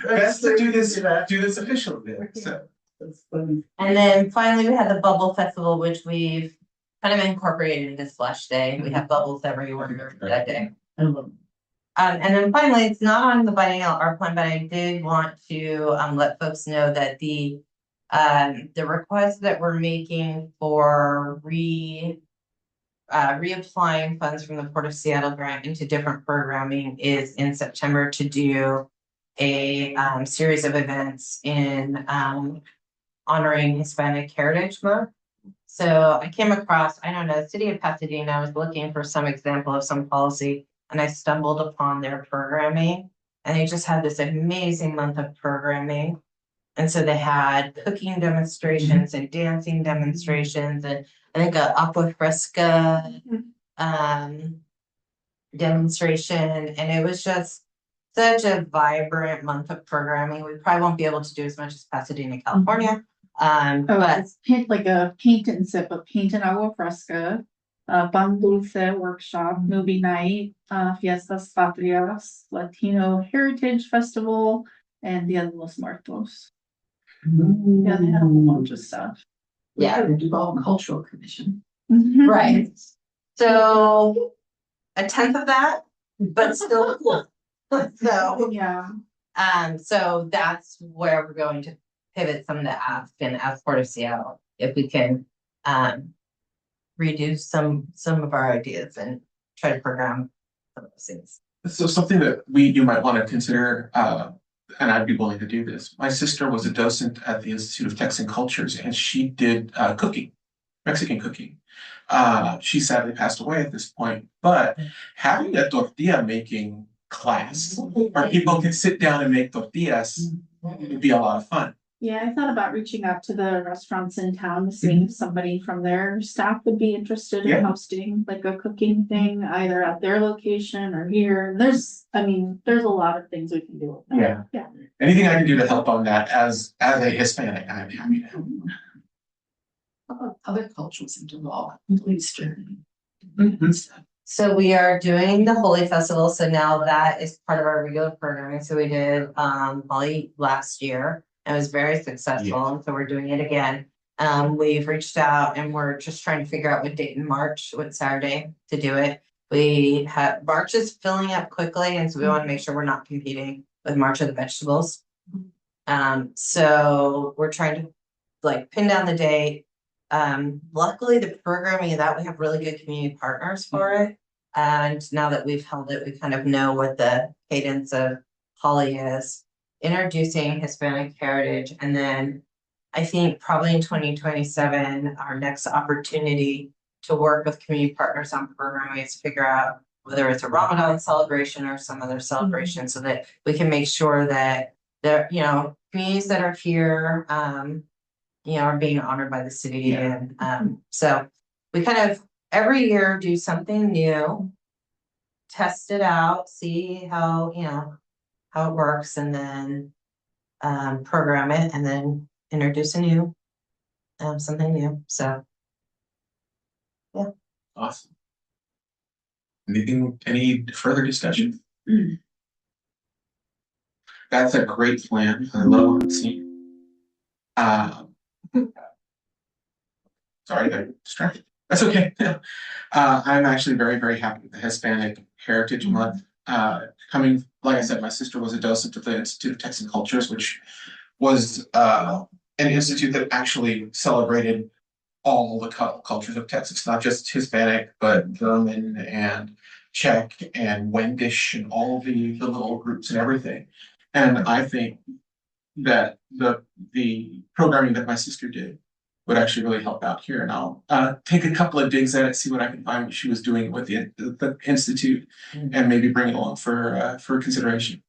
Best to do this officially. So That's funny. And then finally, we had the Bubble Festival, which we've kind of incorporated into Splash Day. We have bubbles everywhere that day. I love it. And then finally, it's not on the biennial art plan, but I did want to let folks know that the request that we're making for reapplying funds from the Port of Seattle grant into different programming is in September to do a series of events in honoring Hispanic Heritage Month. So I came across, I don't know, the city of Pasadena, I was looking for some example of some policy, and I stumbled upon their programming, and they just had this amazing month of programming. And so they had cooking demonstrations and dancing demonstrations, and I think a aqua fresca demonstration, and it was just such a vibrant month of programming. We probably won't be able to do as much as Pasadena, California. But It's like a paint and sip, a paint and agua fresca, pan dulce workshop, movie night, fiestas patrias, Latino Heritage Festival, and Dia de los Muertos. Yeah, they had a whole bunch of stuff. yeah, The Duvall Cultural Commission. right. So a tenth of that, but still cool. So Yeah. so that's where we're going to pivot some of the ask and ask Port of Seattle if we can reduce some of our ideas and try to program some of those things. So something that you might want to consider, and I'd be willing to do this. My sister was a docent at the Institute of Texan Cultures, and she did cooking, Mexican cooking. She sadly passed away at this point, but having a tortilla making class where people can sit down and make tortillas would be a lot of fun. Yeah, I thought about reaching out to the restaurants in town to see if somebody from their staff would be interested in Yeah. hosting like a cooking thing, either at their location or here. There's a lot of things we can do with that. Yeah. Yeah. Anything I can do to help on that as a Hispanic, I'm happy to help. How about other cultures in Duvall, Middle Eastern? So we are doing the Holy Festival, so now that is part of our regular programming. So we did Holy last year. It was very successful, and so we're doing it again. We've reached out and we're just trying to figure out what date in March, what Saturday to do it. March is filling up quickly, and so we want to make sure we're not competing with March of the Vegetables. So we're trying to pin down the date. Luckily the programming of that, we have really good community partners for it. And now that we've held it, we kind of know what the cadence of Holly is. Introducing Hispanic heritage, and then I think probably in 2027, our next opportunity to work with community partners on programming is to figure out whether it's a Ramadan celebration or some other celebration, so that we can make sure that there, communities that are here, are being honored by the city. And so we kind of every year do something new, test it out, see how it works, and then program it, and then introduce a new something new. So Awesome. Any further discussion? That's a great plan. I love what I'm seeing. Sorry, I got distracted. That's okay. I'm actually very, very happy with the Hispanic Heritage Month. Coming, like I said, my sister was a docent at the Institute of Texan Cultures, which was an institute that actually celebrated all the cultures of Texas, not just Hispanic, but German and Czech and Wendish and all the little groups and everything. And I think that the programming that my sister did would actually really help out here. And I'll take a couple of digs at it, see what I can find what she was doing with the institute, and maybe bring it along for consideration.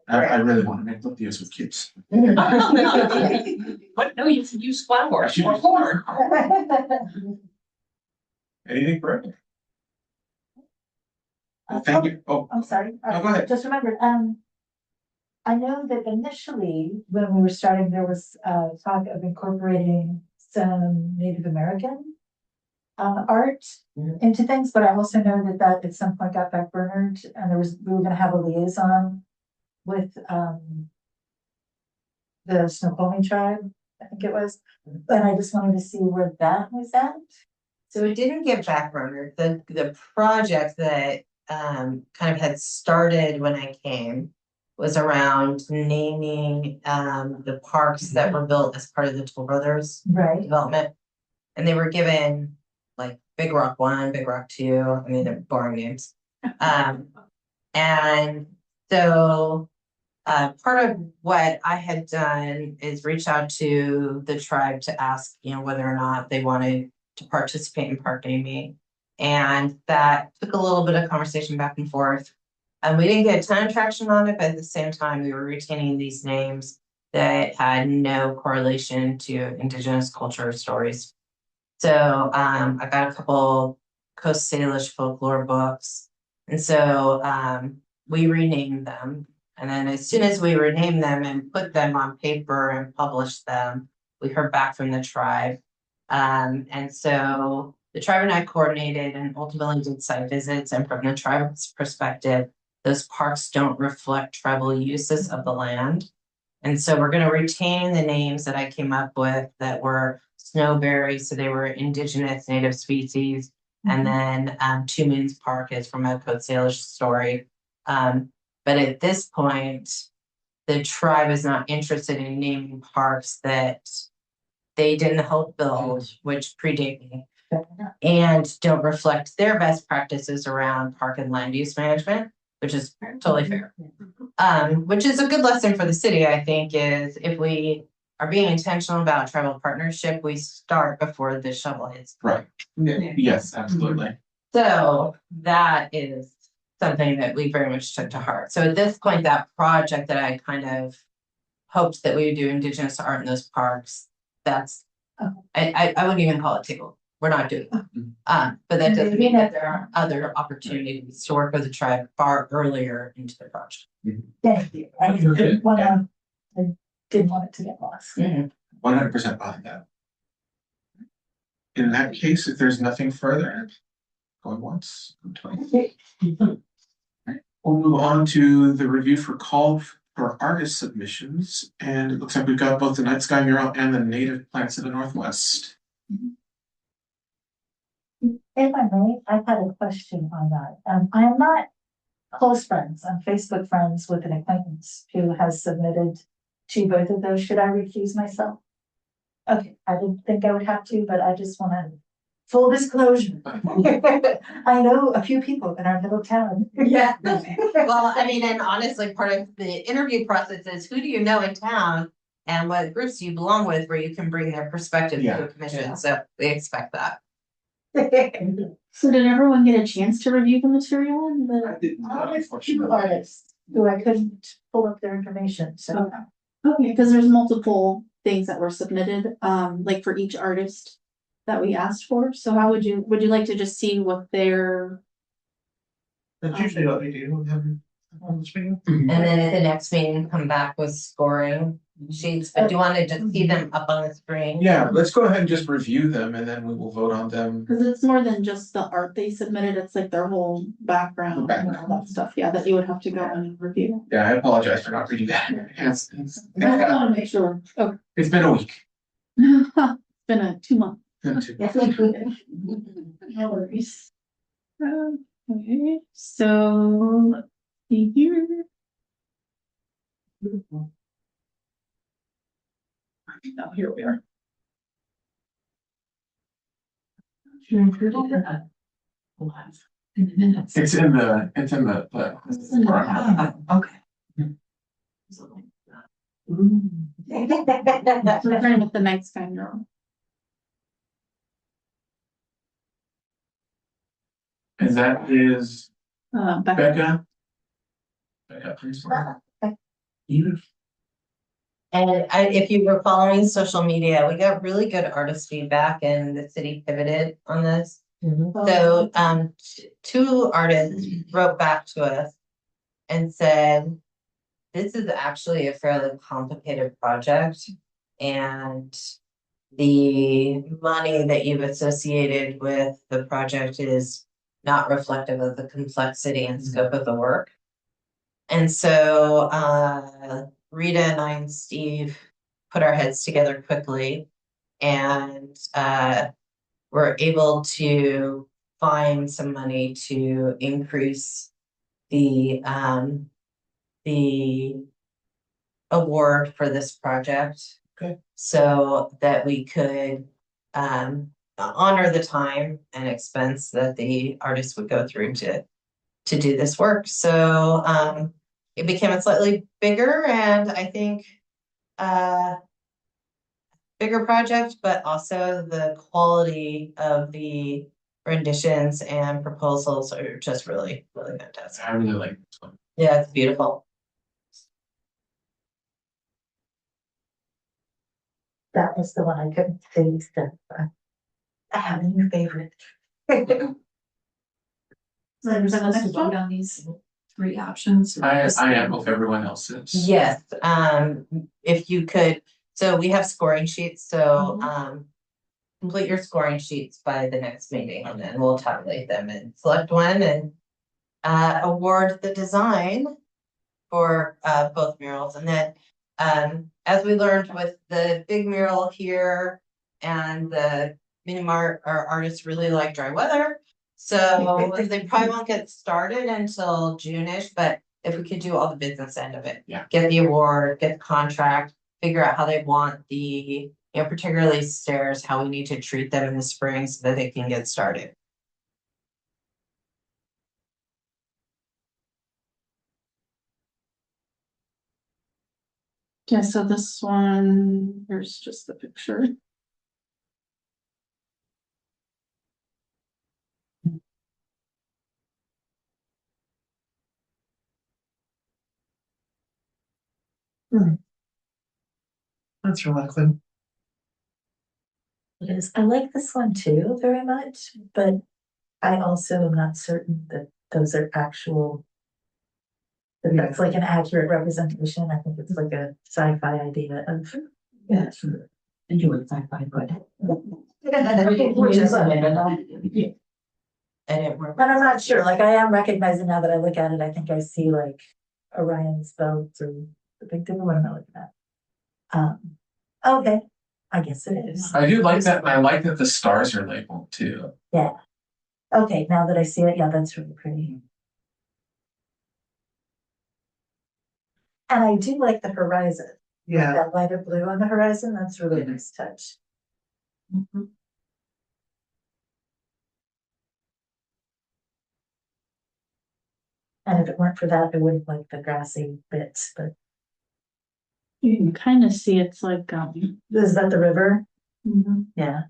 I really want to make videos with kids. What? No, you can use flowers or corn. Anything further? Thank you. Oh, I'm sorry. No, go ahead. Just remembered, I know that initially, when we were starting, there was talk of incorporating some Native American art into things, but I also know that at some point got backburnered, and we were gonna have a liaison with the Snoqualmie tribe, I think it was, but I just wanted to see where that was at. So it didn't get backburnered. The project that kind of had started when I came was around naming the parks that were built as part of the Toll Brothers development. And they were given like Big Rock 1, Big Rock 2. I mean, they're boring names. And so part of what I had done is reach out to the tribe to ask, whether or not they wanted to participate in park naming. And that took a little bit of conversation back and forth. And we didn't get a ton of traction on it, but at the same time, we were retaining these names that had no correlation to Indigenous culture or stories. So I got a couple Coast Salish folklore books. And so we renamed them. And then as soon as we renamed them and put them on paper and published them, we heard back from the tribe. And so the tribe and I coordinated and ultimately did site visits. And from the tribe's perspective, those parks don't reflect tribal uses of the land. And so we're going to retain the names that I came up with that were snowberry, so they were indigenous native species. And then Two Moons Park is from a Coast Salish story. But at this point, the tribe is not interested in naming parks that they didn't help build, which predate me, and don't reflect their best practices around park and land use management, which is totally fair. Which is a good lesson for the city, I think, is if we are being intentional about tribal partnership, we start before the shovel hits. Right. Yes, absolutely. So that is something that we very much took to heart. So at this point, that project that I kind of hoped that we would do Indigenous art in those parks, that's, I wouldn't even call it table. We're not doing that. But that doesn't mean that there aren't other opportunities to work with the tribe far earlier into the project. Thank you. I didn't want it to get lost. 100% behind that. In that case, if there's nothing further, going once, going twice. We'll move on to the review for call for artist submissions, and it looks like we've got both the night sky mural and the native plants of the Northwest. If I may, I've had a question on that. I am not close friends. I'm Facebook friends with an acquaintance who has submitted to both of those. Should I recuse myself? Okay, I didn't think I would have to, but I just want to full disclosure. I know a few people in our little town. Yeah. Well, I mean, and honestly, part of the interview process is who do you know in town and what groups you belong with where you can bring their perspective to Yeah. a commission, so we expect that. So did everyone get a chance to review the material and I the? didn't, Two unfortunately. artists who I couldn't pull up their information, so. Okay, because there's multiple things that were submitted, like for each artist that we asked for. So how would you like to just see what their? That's usually what we do, have on the screen. And then at the next meeting, come back with scoring sheets, but do you wanna just see them up on the screen? Yeah, let's go ahead and just review them and then we will vote on them. Because it's more than just the art they submitted, it's like their whole background and all that stuff, yeah, that you would have to go in and review. Yeah, I apologize for not reading that. I want to make sure, oh. It's been a week. It's been a 2 month. Two. No worries. Okay, so let's see here. Oh, here we are. You included that. In the minutes. It's in the. Okay. We're trying with the next kind girl. And that is Becca. Becca, please. If you were following social media, we got really good artist feedback and the city pivoted on this. So, two artists wrote back to us and said, this is actually a fairly complicated project. And the money that you've associated with the project is not reflective of the complexity and scope of the work. And so, Rita and I and Steve put our heads together quickly and were able to find some money to increase the award for this project. Okay. So that we could honor the time and expense that the artist would go through to do this work. So it became a slightly bigger and I think bigger project, but also the quality of the renditions and proposals are just really, really fantastic. I really like this one. Yeah, it's beautiful. That was the one I couldn't see, so I have a new favorite. So there's the Let's next vote one. on these 3 options. I am with everyone else's. Yes, if you could, so we have scoring sheets, so complete your scoring sheets by the next meeting and then we'll tabulate them and select one and award the design for both murals. And then as we learned with the big mural here and the mini mart, our artists really like dry weather. So they probably won't get started until June-ish, but if we could do all the business end of it. Yeah. Get the award, get the contract, figure out how they want the, particularly stairs, how we need to treat them in the spring so that they can get started. Okay, so this one, here's just the picture. That's relaxing. It is, I like this one too very much, but I also am not certain that those are actual. That that's like an accurate representation. I think it's like a sci-fi idea of. Yeah, sure. And you would sci-fi, but. Which is And it worked. But I'm not sure, like I am recognizing now that I look at it, I think I see like Orion's belt or the big thing, what am I looking at? Okay, I guess it is. I do like that, and I like that the stars are labeled too. Yeah. Okay, now that I see it, yeah, that's really pretty. And I do like the horizon, Yeah, that lighter blue on the horizon, that's really a nice touch. And if it weren't for that, I wouldn't like the grassy bits, but. You can kind of see it's like, Is that the river? mhm, Yeah.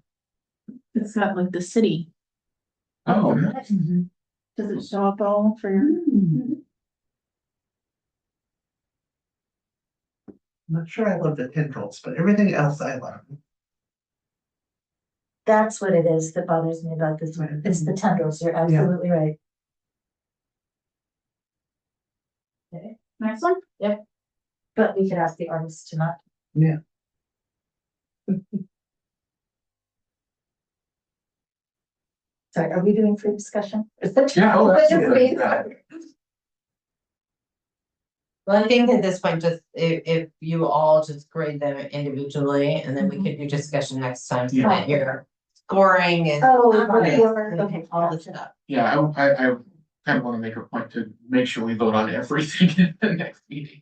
it's got like the city. Oh, Does it show up all for your? Mm. I'm not sure I love the tendrils, but everything else I love. That's what it is that bothers me about this one. It's the tendrils. You're absolutely right. Okay, Next one? yep. But we could ask the artist to not. Yeah. Sorry, are we doing free discussion? Yeah, oh, absolutely. Well, I think at this point, just if you all just grade them individually, and then we could do discussion next time, so that you're scoring and. Oh, Okay. okay, All this stuff. Yeah, I kind of want to make a point to make sure we vote on everything in the next meeting.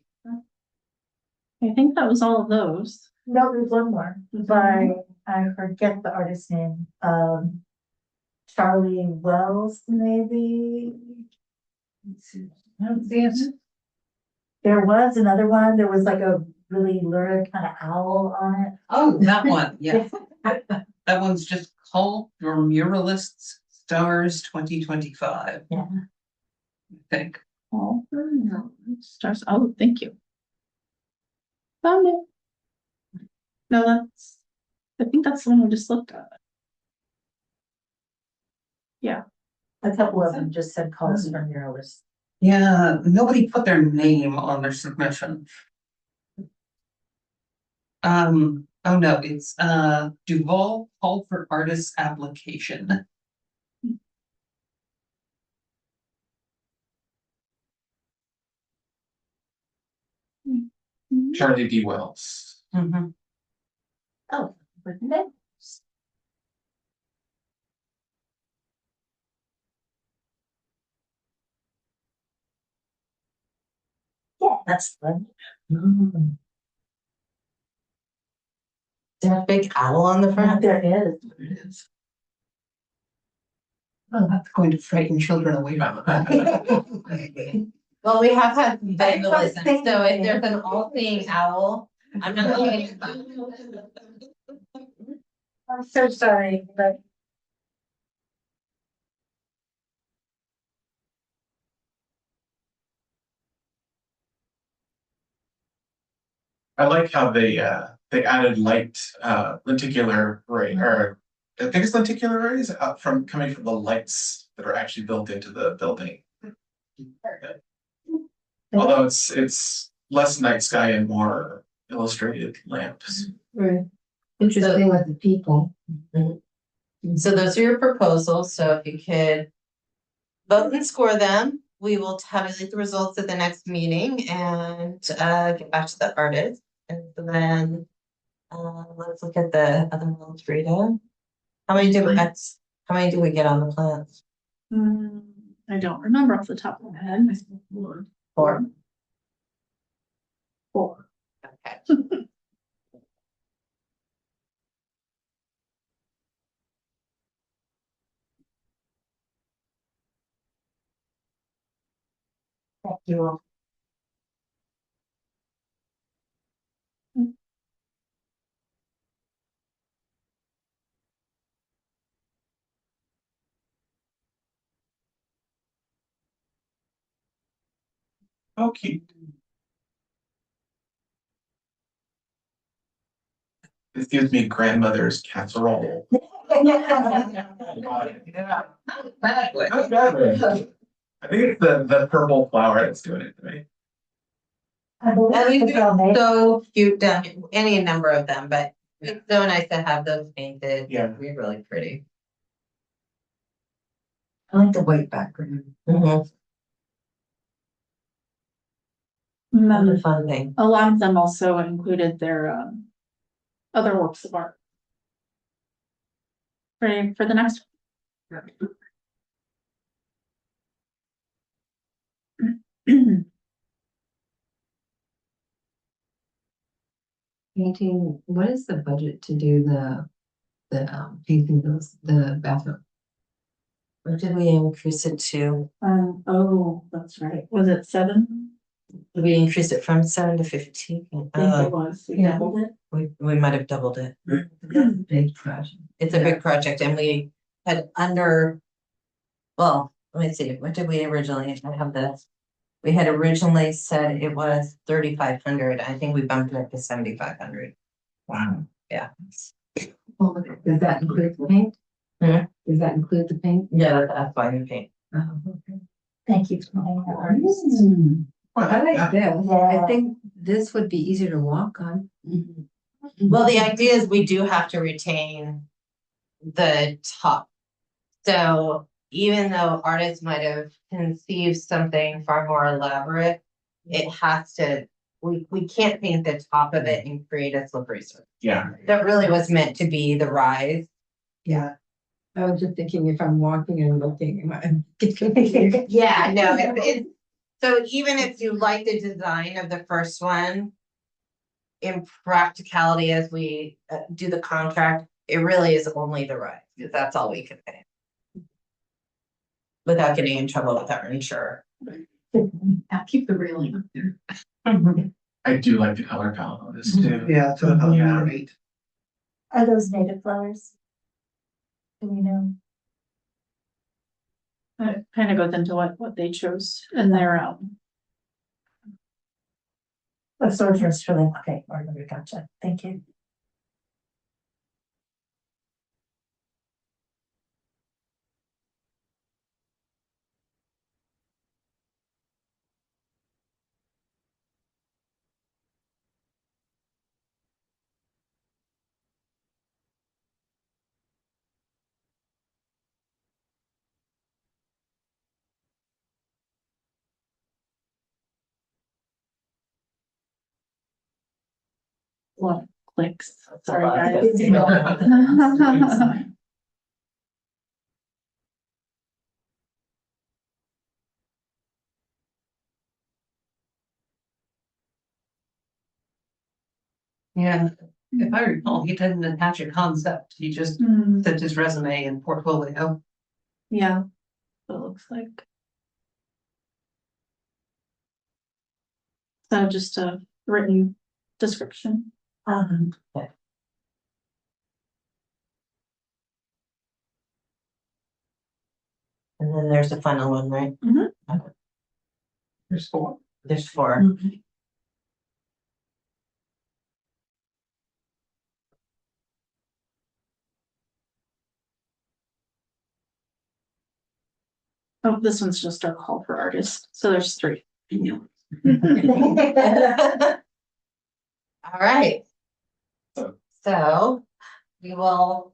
I think that was all of those. No, there's one more, by, I forget the artist's name, Charlie Wells, maybe? I don't see it. There was another one, there was like a really lurid kind of owl on it. Oh, that one, yeah. That one's just called Your Muralists Stars 2025. Yeah. I think. All for no stars. Oh, thank you. Found it. No, I think that's the one we just looked at. A couple of them just said calls from muralists. Yeah, nobody put their name on their submission. Oh no, it's Duvall called for artist application. Charlie D. Wells. Mhm. Oh, with names. Yeah, that's fun. Is there a big owl on the front? There is. It is. Oh, that's going to frighten children away from it. Well, we have had vandalism, so if there's an all-seeing owl, I'm not going. I'm so sorry, but I like how they added light lenticular ray, or I think it's lenticular rays from coming from the lights that are actually built into the building. Although it's less night sky and more illustrated lamps. Right. Interesting with the people. So those are your proposals, so if you could vote and score them, we will tabulate the results at the next meeting and get back to the artist. And then let's look at the other ones, Rita. How many do we get on the plans? I don't remember off the top of my head. Four. Four. Okay. thank you all. Okay. This gives me grandmother's casserole. Yeah. Not bad. I think it's the purple flower that's doing it to me. I believe And it's well made. so cute down, any number of them, but it's so nice to have those painted. Yeah. They're really pretty. I like the white background. Another fun thing. A lot of them also included their other works of art. For the next. Painting, what is the budget to do the painting those, the bathroom? What did we increase it to? Oh, that's right. Was it 7? We increased it from 7 to 15. I think it was, we yeah. doubled it. We might have doubled it. Big project. It's a big project and we had well, let me see, what did we originally, I have this. We had originally said it was 3,500. I think we bumped it up to 7,500. Wow. Yeah. Does that include the paint? Hmm? Does that include the paint? Yeah, that's fine, okay. Oh, okay. Thank you for being an artist. Well, I like that- this. Yeah. I think this would be easier to walk on. Well, the idea is we do have to retain the top. So even though artists might have conceived something far more elaborate, it has to, we can't paint the top of it and create a slippery surface. Yeah. That really was meant to be the rise. Yeah. I was just thinking if I'm walking and looking, am I? Yeah, no, it's, so even if you like the design of the first one, in practicality, as we do the contract, it really is only the rise, because that's all we can pay. Without getting in trouble with our insurer. I'll keep the railing up there. I do like the color palette on this too. Yeah, to the Yeah. great. Are those native flowers? Do we know? It kind of goes into what they chose in their, Oh, sorceress for them, okay, already gotcha, thank you. what clicks. That's a Sorry, lot. guys. Yeah, if I recall, he didn't attach a concept, he just Hmm, sent his resume and portfolio. yeah, what it looks like. So just a written description. Um, And then there's the final one, right? There's 4. There's 4. Oh, this one's just our call for artists, so there's 3. All right. So- So we will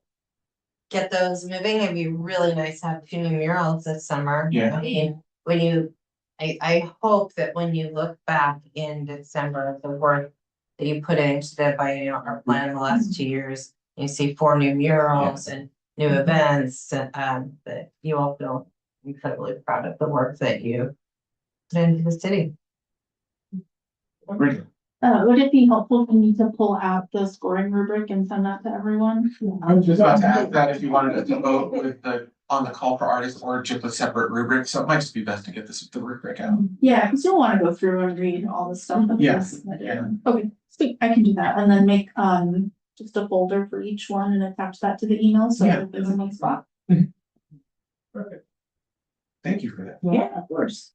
get those moving. It'd be really nice to have 2 new murals this summer. Yeah. I mean, I hope that when you look back in December of the work that you put into the biennial art plan in the last 2 years, you see 4 new murals and new events, that you all feel incredibly proud of the work that you put into the city. Really? Would it be helpful for me to pull out the scoring rubric and send that to everyone? I was just about to ask that if you wanted to vote with on the call for artists or just a separate rubric, so it might just be best to get the rubric out. Yeah, because you'll want to go through and read all the stuff. that Yeah, was submitted. yeah. Okay, sweet, I can do that, and then make, just a folder for each one and attach that to the email, so Yeah. that there's a main spot. Perfect. Thank you for that. Yeah, of course.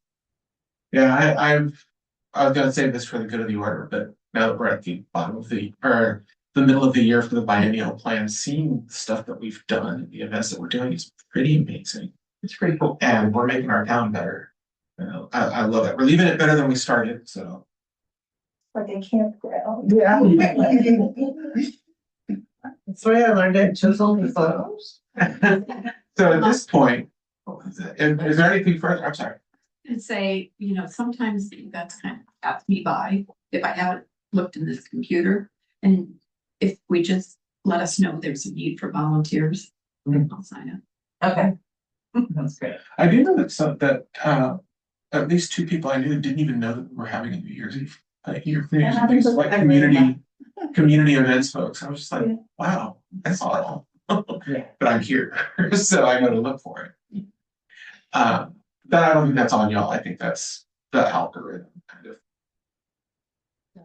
Yeah, I was gonna save this for the good of the order, but now that we're at the bottom of the middle of the year for the biennial plan, seeing the stuff that we've done, the events that we're doing is pretty amazing. It's pretty cool. And we're making our town better. You know, I love it. We're leaving it better than we started, so. like a campground. Yeah. That's the way I learned it, chose only photos. So at this point, is there anything further? I'm sorry. And say, sometimes that's kind of passed me by if I haven't looked in this computer. And if we just let us know there's a need for volunteers, I'll sign up. Okay. That's great. I do know that at least 2 people I knew didn't even know that we were having a New Year's Eve. You're like community events folks. I was just like, wow, that's all. But I'm here, so I know to look for it. But I don't think that's on y'all. I think that's the algorithm kind of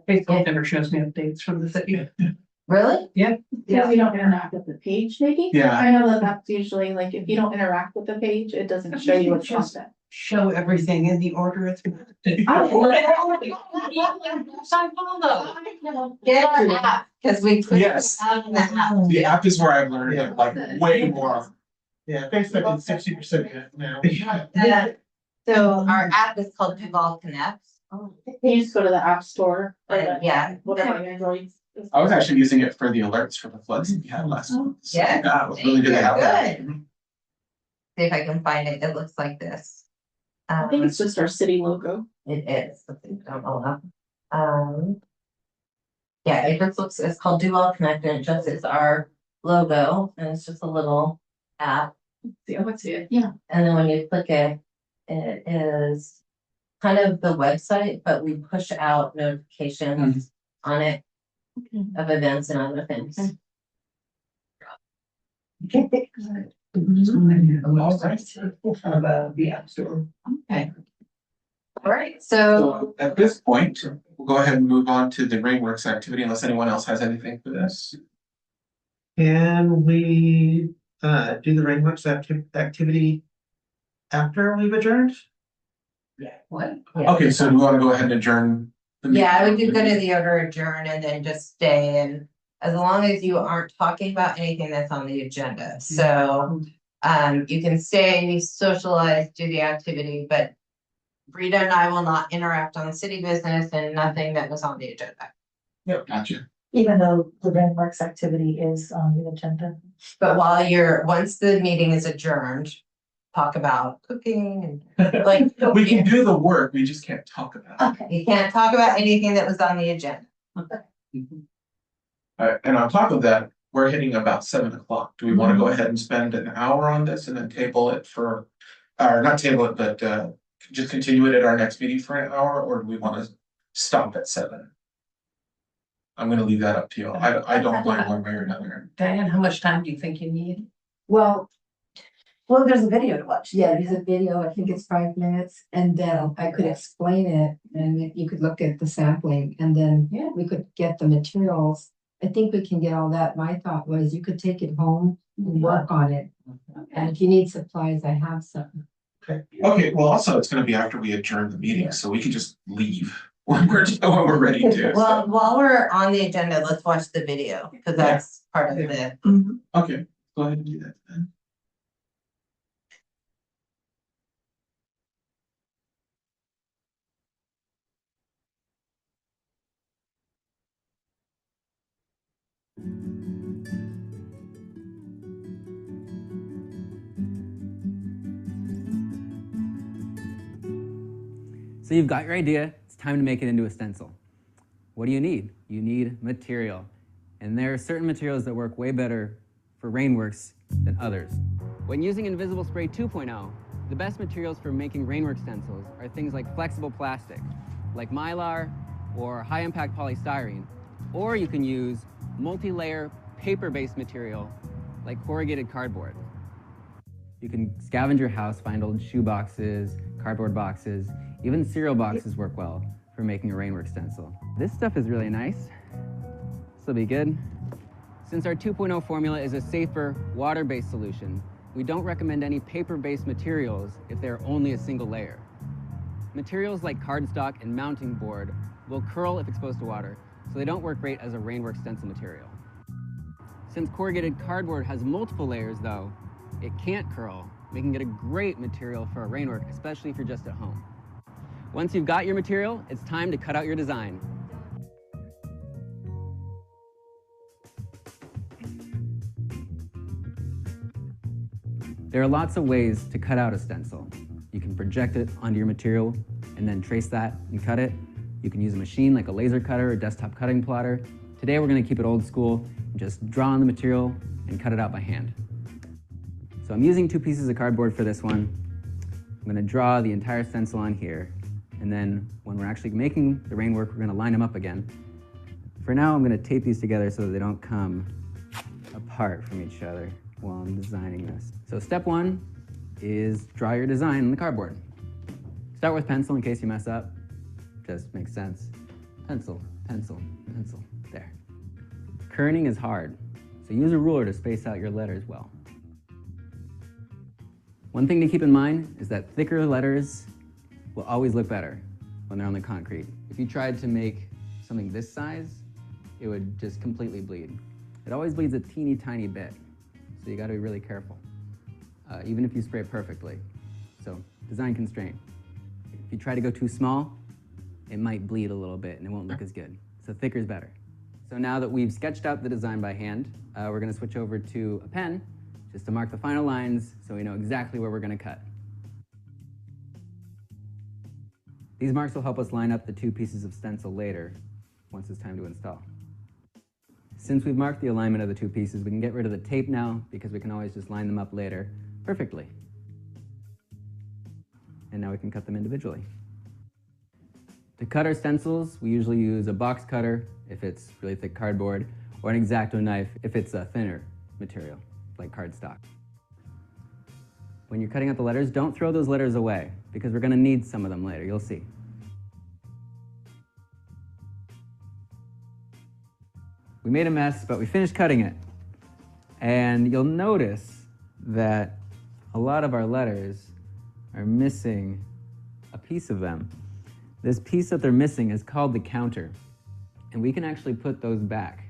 Facebook never shows me updates from the city. Really? Because we don't interact with the page, maybe? Yeah. I know that that's usually like, if you don't interact with the page, it doesn't show you what's on it. Show everything in the order it's. Get our app, because we put it Yes. on the app. The app is where I've learned like way more. Yeah, Facebook is 60% now. So our app is called Duvall Connect. You just go to the app store or the, Yeah. whatever Android. I was actually using it for the alerts for the floods that we had last month. So Yeah. That was really good to have that. Good. See if I can find it. It looks like this. I think it's just our city logo. It is. Let's see, I don't know. Yeah, it just looks, it's called Duvall Connect and it just is our logo and it's just a little app. See, I would see it. Yeah. And then when you click it, it is kind of the website, but we push out notifications on it of events and other things. All right. The App Store. Okay. All right, so So at this point, we'll go ahead and move on to the Rainworks activity unless anyone else has anything for this. Can we do the Rainworks activity after we've adjourned? What? Okay, so we want to go ahead and adjourn. the meeting? yeah, we could go to the order adjourn and then just stay and as long as you aren't talking about anything that's on the agenda. So you can stay, socialize, do the activity, but Rita and I will not interact on city business and nothing that was on the agenda. Yep, gotcha. Even though the Rainworks activity is on the agenda. But once the meeting is adjourned, talk about cooking and like. We can do the work, we just can't talk about it. Okay. You can't talk about anything that was on the agenda. And on top of that, we're hitting about 7 o'clock. Do we want to go ahead and spend an hour on this and then table it for, or not table it, but just continue it at our next meeting for an hour, or do we want to stop at 7? I'm gonna leave that up to you. I don't mind one way or another. Diane, how much time do you think you need? Well, Well, there's a video to watch. yeah, there's a video, I think it's 5 minutes, and then I could explain it, and then you could look at the sampling, and then we could get the materials. I think we can get all that. My thought was you could take it home and work on it. And if you need supplies, I have some. Okay, well, also, it's gonna be after we adjourn the meeting, so we can just leave when we're ready to. Well, while we're on the agenda, let's watch the video, because that's part of the. Okay, go ahead and do that then. So you've got your idea, it's time to make it into a stencil. What do you need? You need material. And there are certain materials that work way better for Rainworks than others. When using Invisible Spray 2.0, the best materials for making Rainworks stencils are things like flexible plastic, like Mylar or high-impact polystyrene, or you can use multi-layer paper-based material like corrugated cardboard. You can scavenge your house, find old shoe boxes, cardboard boxes, even cereal boxes work well for making a Rainworks stencil. This stuff is really nice. This will be good. Since our 2.0 formula is a safer water-based solution, we don't recommend any paper-based materials if they're only a single layer. Materials like cardstock and mounting board will curl if exposed to water, so they don't work great as a Rainworks stencil material. Since corrugated cardboard has multiple layers though, it can't curl, making it a great material for a Rainwork, especially if you're just at home. Once you've got your material, it's time to cut out your design. There are lots of ways to cut out a stencil. You can project it onto your material and then trace that and cut it. You can use a machine like a laser cutter or desktop cutting plotter. Today we're going to keep it old school and just draw on the material and cut it out by hand. So I'm using 2 pieces of cardboard for this one. I'm going to draw the entire stencil on here, and then when we're actually making the Rainwork, we're going to line them up again. For now, I'm going to tape these together so that they don't come apart from each other while I'm designing this. So step 1 is draw your design on the cardboard. Start with pencil in case you mess up. Just makes sense. Pencil, pencil, there. Kerning is hard, so use a ruler to space out your letters well. One thing to keep in mind is that thicker letters will always look better when they're on the concrete. If you tried to make something this size, it would just completely bleed. It always bleeds a teeny tiny bit, so you gotta be really careful, even if you spray it perfectly. So, design constraint. If you try to go too small, it might bleed a little bit and it won't look as good. So thicker is better. So now that we've sketched out the design by hand, we're gonna switch over to a pen just to mark the final lines so we know exactly where we're gonna cut. These marks will help us line up the two pieces of stencil later, once it's time to install. Since we've marked the alignment of the two pieces, we can get rid of the tape now because we can always just line them up later perfectly. And now we can cut them individually. To cut our stencils, we usually use a box cutter if it's really thick cardboard, or an X-Acto knife if it's a thinner material, like cardstock. When you're cutting out the letters, don't throw those letters away because we're gonna need some of them later, you'll see. We made a mess, but we finished cutting it. And you'll notice that a lot of our letters are missing a piece of them. This piece that they're missing is called the counter. And we can actually put those back.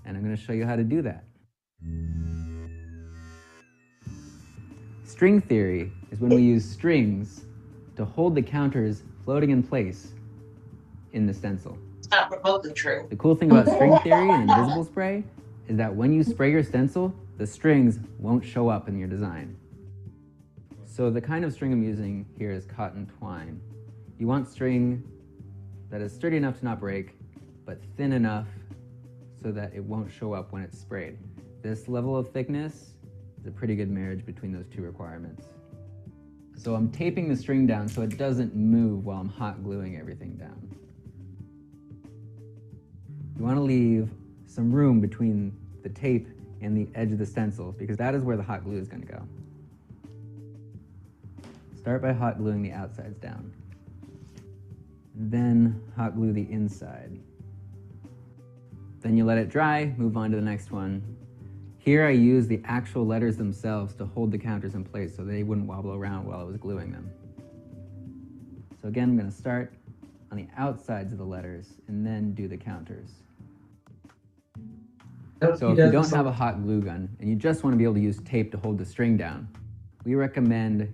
And I'm gonna show you how to do that. String theory is when we use strings to hold the counters floating in place in the stencil. It's not remotely true. The cool thing about string theory and invisible spray is that when you spray your stencil, the strings won't show up in your design. So the kind of string I'm using here is cotton twine. You want string that is sturdy enough to not break, but thin enough so that it won't show up when it's sprayed. This level of thickness is a pretty good marriage between those two requirements. So I'm taping the string down so it doesn't move while I'm hot gluing everything down. You want to leave some room between the tape and the edge of the stencil because that is where the hot glue is going to go. Start by hot gluing the outsides down. Then hot glue the inside. Then you let it dry, move on to the next one. Here I use the actual letters themselves to hold the counters in place so they wouldn't wobble around while I was gluing them. So again, I'm going to start on the outsides of the letters and then do the counters. So if you don't have a hot glue gun and you just want to be able to use tape to hold the string down, we recommend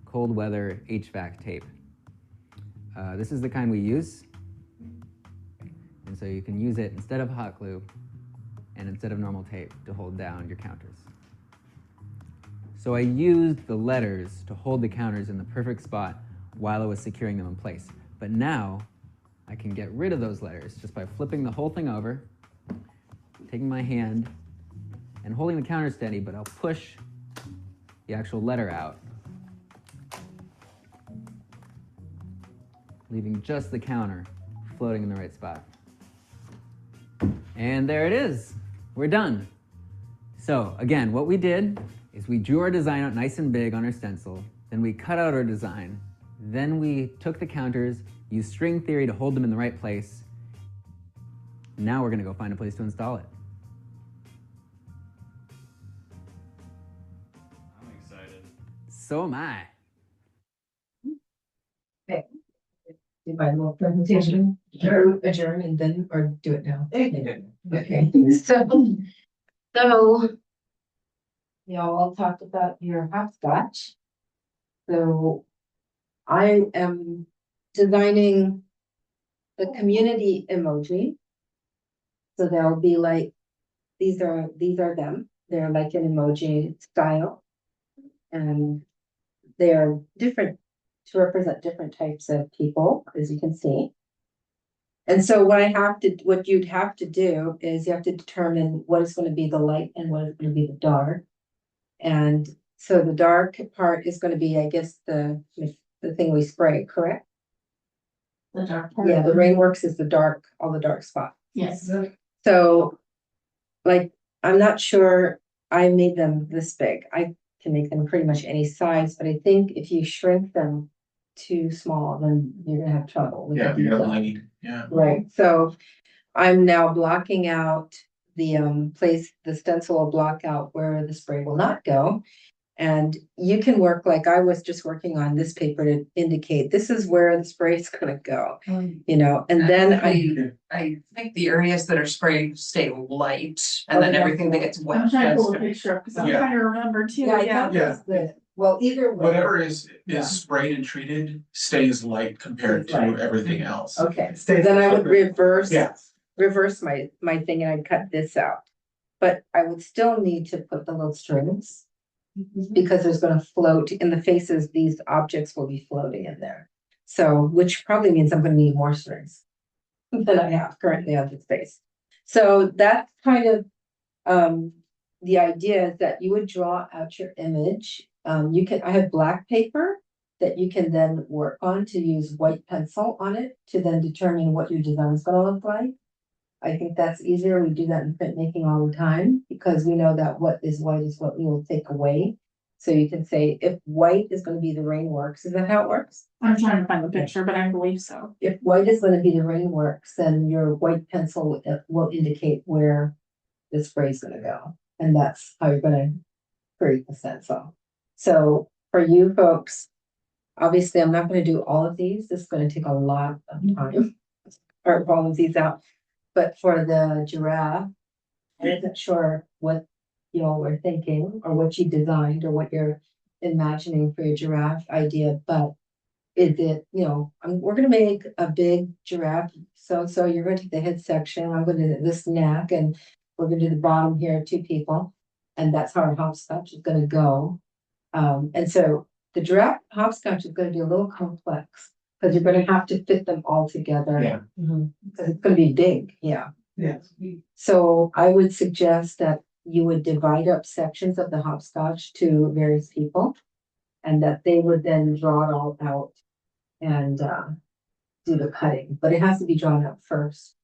cold weather HVAC tape. This is the kind we use. And so you can use it instead of hot glue and instead of normal tape to hold down your counters. So I used the letters to hold the counters in the perfect spot while I was securing them in place. But now I can get rid of those letters just by flipping the whole thing over, taking my hand and holding the counter steady, but I'll push the actual letter out, leaving just the counter floating in the right spot. And there it is. We're done. So again, what we did is we drew our design out nice and big on our stencil, then we cut out our design, then we took the counters, used string theory to hold them in the right place. Now we're gonna go find a place to install it. I'm excited. So am I. Okay. Do my little presentation, adjourn and then, or do it now? Okay, so y'all talked about your hopscotch. So I am designing the community emoji. So they'll be like, these are them. They're like an emoji style. And they're different to represent different types of people, as you can see. And so what you'd have to do is you have to determine what is going to be the light and what is going to be the dark. And so the dark part is going to be, I guess, the thing we spray, correct? The dark part. Yeah, the Rainworks is the dark, all the dark spots. Yes. So, like, I'm not sure I made them this big. I can make them pretty much any size, but I think if you shrink them too small, then you're gonna have trouble. Yeah, you're gonna need Yeah. Right, so I'm now blocking out the the stencil will block out where the spray will not go. And you can work like I was just working on this paper to indicate this is where the spray is gonna go, you know, and then I think the areas that are sprayed stay light and then Okay. everything that gets wet. I'm trying to goes pull a to- picture, because I'm Yeah. trying to remember too, Yeah, I yeah. thought that's the, well, either way. Whatever is Yeah. sprayed and treated stays light compared to Right. everything else. Okay, Stays then I would reverse. Yeah. Reverse my thing and I'd cut this out. But I would still need to put the little strings. Because there's gonna float in the faces, these objects will be floating in there. So, which probably means I'm gonna need more strings. Than I have currently on this face. So that's kind of, the idea is that you would draw out your image. I have black paper that you can then work on to use white pencil on it to then determine what your design is gonna look like. I think that's easier. We do that in printmaking all the time because we know that what is white is what we will take away. So you can say if white is gonna be the Rainworks, is that how it works? I'm trying to find the picture, but I believe so. If white is gonna be the Rainworks, then your white pencil will indicate where the spray is gonna go. And that's how you're gonna create the stencil. So for you folks, obviously, I'm not gonna do all of these. This is gonna take a lot of time. Or all of these out. But for the giraffe, I wasn't sure what y'all were thinking or what you designed or what you're imagining for your giraffe idea, but is it, we're gonna make a big giraffe. So you're gonna take the head section, I'm gonna do this neck, and we're gonna do the bottom here, 2 people. And that's how our hopscotch is gonna go. And so the giraffe hopscotch is gonna be a little complex. Because you're gonna have to fit them all together. Yeah. Because it's gonna be big, yeah. Yes. So I would suggest that you would divide up sections of the hopscotch to various people. And that they would then draw it all out and do the cutting, but it has to be drawn out first.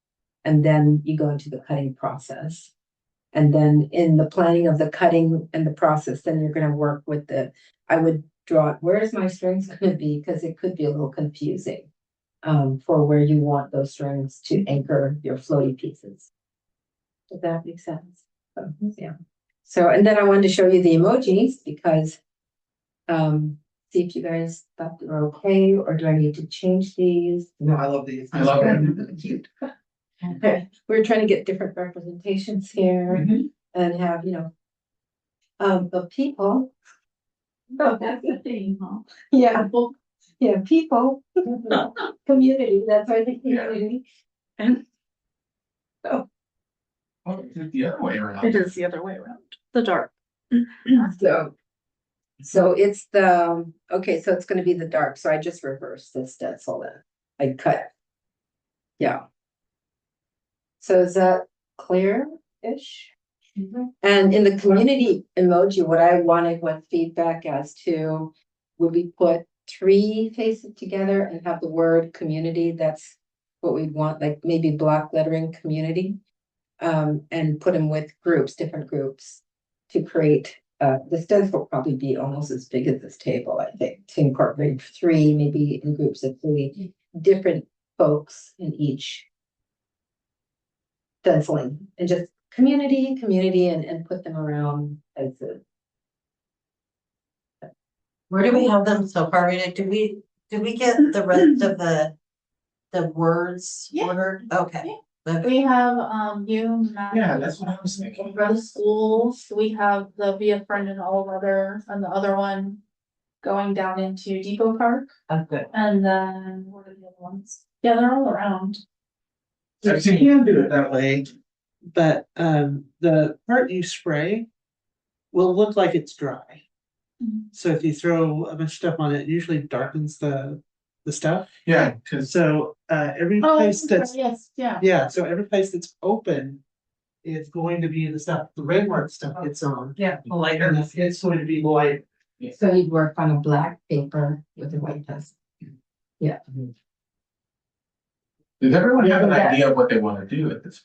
And then you go into the cutting process. And then in the planning of the cutting and the process, then you're gonna work with I would draw, where's my strings gonna be? Because it could be a little confusing. For where you want those strings to anchor your floaty pieces. Does that make sense? So, yeah. So, and then I wanted to show you the emojis because, see if you guys thought they were okay, or do I need to change these? No, I love these. I love it. Cute. Okay, we're trying to get different representations here and have, of people. Oh, that's the thing, huh? Yeah, yeah, people, community, that's why the community. And Oh, it's the other way around. It is the other way around, the dark. so it's okay, so it's gonna be the dark, so I just reversed the stencil then. I cut. Yeah. So is that clear-ish? And in the community emoji, what I wanted was feedback as to, would we put 3 faces together and have the word community? That's what we want, like maybe block lettering community. And put them with groups, different groups to create, the stencil will probably be almost as big as this table, I think, to incorporate 3, maybe in groups of 3 different folks in each stenciling, and just community, and put them around as a. Where do we have them so far, Rita? Did we get the rest of the words Yeah. ordered? Okay. We have, you, Matt. Yeah, that's what I was thinking. For the schools, we have the Be a Friend and All Weather, and the other one going down into Depot Park. Oh, good. And then, what are the other ones? Yeah, they're all around. You can do it that way, but the part you spray will look like it's dry. So if you throw a bunch of stuff on it, it usually darkens the stuff. Yeah, because So every Oh, place that's yes, yeah. yeah, so every place that's open is going to be the stuff, the red mark stuff it's on. Yeah, lighter. And it's going to be light. So you'd work on a black paper with a white pencil. Yeah. does everyone have an Yeah. idea of what they want to do at this?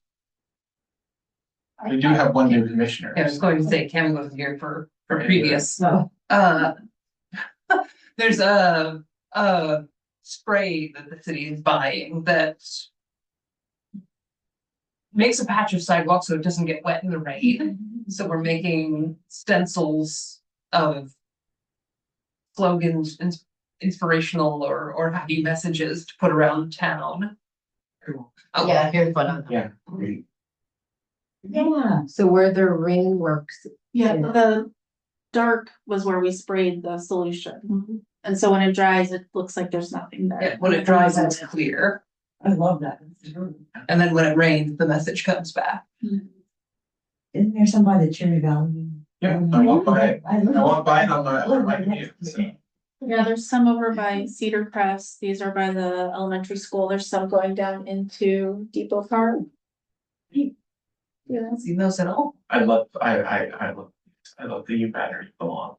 We do have one new commissioner. I was going to say Cam was here for previous. So, There's a spray that the city is buying that makes a patch of sidewalk so it doesn't get wet in the rain. So we're making stencils of slogans, inspirational or happy messages to put around town. Oh, Yeah, here's one of them. Yeah. Yeah, so where the rain works. Yeah, the dark was where we sprayed the solution. And so when it dries, it looks like there's nothing there. yeah, when it dries, it's clear. I love that. And then when it rains, the message comes back. Isn't there some by the Cherry Valley? Yeah, I walk by it. I I walk by it on my commute, so. Yeah, there's some over by Cedar Crest. These are by the elementary school. There's some going down into Depot Park. Yeah. Seen those at all? I love the U battery go on.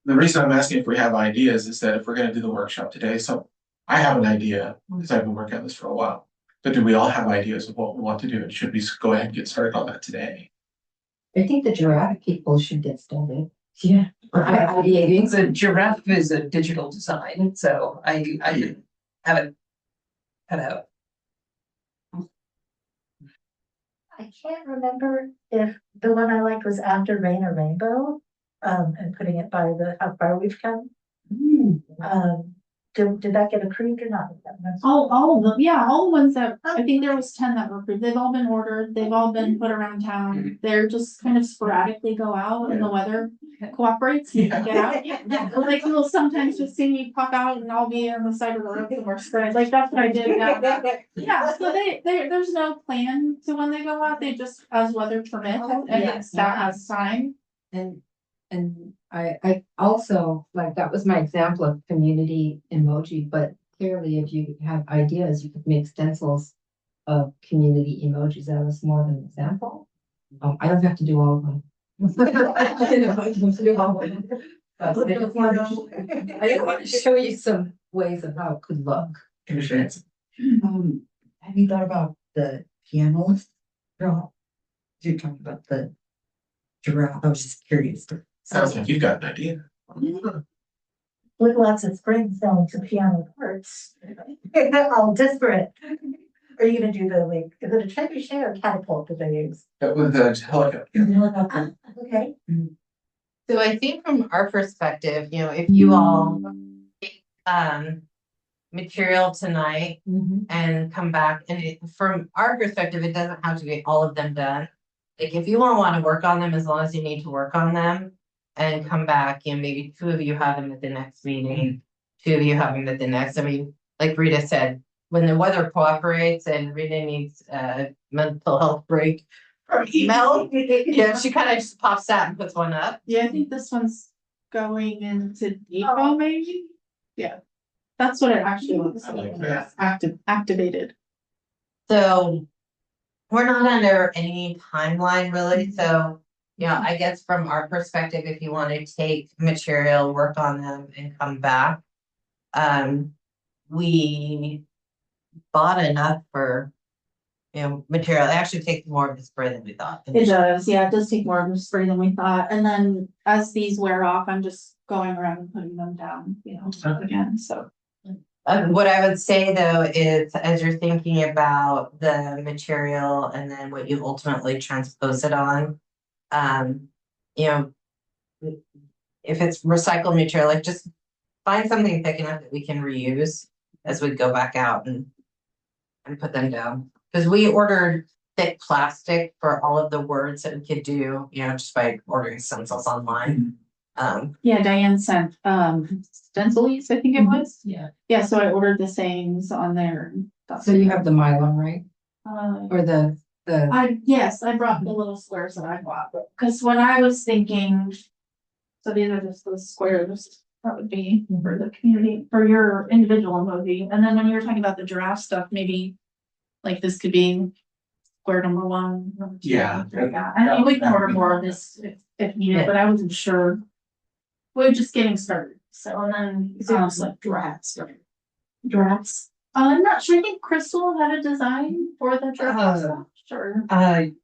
The reason I'm asking if we have ideas is that if we're gonna do the workshop today, so I have an idea, because I've been working on this for a while. But do we all have ideas of what we want to do, and should we go ahead and get started on that today? I think the giraffe people should get started. Yeah. Ideating. The giraffe is a digital design, so I have it cut out. I can't remember if the one I liked was After Rain or Rainbow, and putting it by how far we've come. Did that get approved or not? All of them, yeah, all the ones that, I think there was 10 that were approved. They've all been ordered. They've all been put around town. They're just kind of sporadically go out and the weather cooperates and get out. Yeah, like you'll sometimes just see me pop out and I'll be on the side of the road somewhere spread. Like that's what I did. Yeah, so there's no plan to when they go out. They just, as weather permits, and staff has time. And I also, like, that was my example of community emoji, but clearly if you have ideas, you could make stencils of community emojis. That was more of an example. I don't have to do all of them. I just want to show you some ways of how it could look. Commissioner Hanson. Have you thought about the pianos? You talked about the giraffe. I was just curious. Sounds like you've got an idea. With lots of springs selling to piano parts. All disparate. Are you gonna do is it a trebuchet or catapult that they use? With the helicopter. Okay. So I think from our perspective, if you all take material tonight and come back and from our perspective, it doesn't have to be all of them done. Like if you want to work on them, as long as you need to work on them and come back, maybe 2 of you have them at the next meeting, 2 of you have them at the next. I mean, like Rita said, when the weather cooperates and Rita needs a mental health break from email, she kind of just pops out and puts one up. Yeah, I think this one's going into Depot maybe. Yeah, that's what it actually looks I like. like that. Activated. So we're not under any timeline really. So, I guess from our perspective, if you want to take material, work on them and come back, we bought enough for, material. It actually takes more of the spray than we thought. It does, yeah, it does take more of the spray than we thought. And then as these wear off, I'm just going around and putting them down, again, so. What I would say though is, as you're thinking about the material and then what you ultimately transpose it on, if it's recycled material, like just find something thick enough that we can reuse as we go back out and put them down. Because we ordered thick plastic for all of the words that we could do, just by ordering stencils online. Yeah, Diane sent stencils, I think it was. Yeah. Yeah, so I ordered the sayings on there. So you have the Mylon, right? Or the Yes, I brought the little squares that I bought, because when I was thinking, so these are just the squares that would be for the community, for your individual emoji. And then when you were talking about the giraffe stuff, maybe like this could be square number 1, number 2, Yeah. 3, yeah. I mean, we can order more of this if needed, but I wasn't sure. We're just getting started. So, and then it sounds like giraffes, right? Giraffes. I'm not sure. I think Crystal had a design for the giraffe stuff. Sure.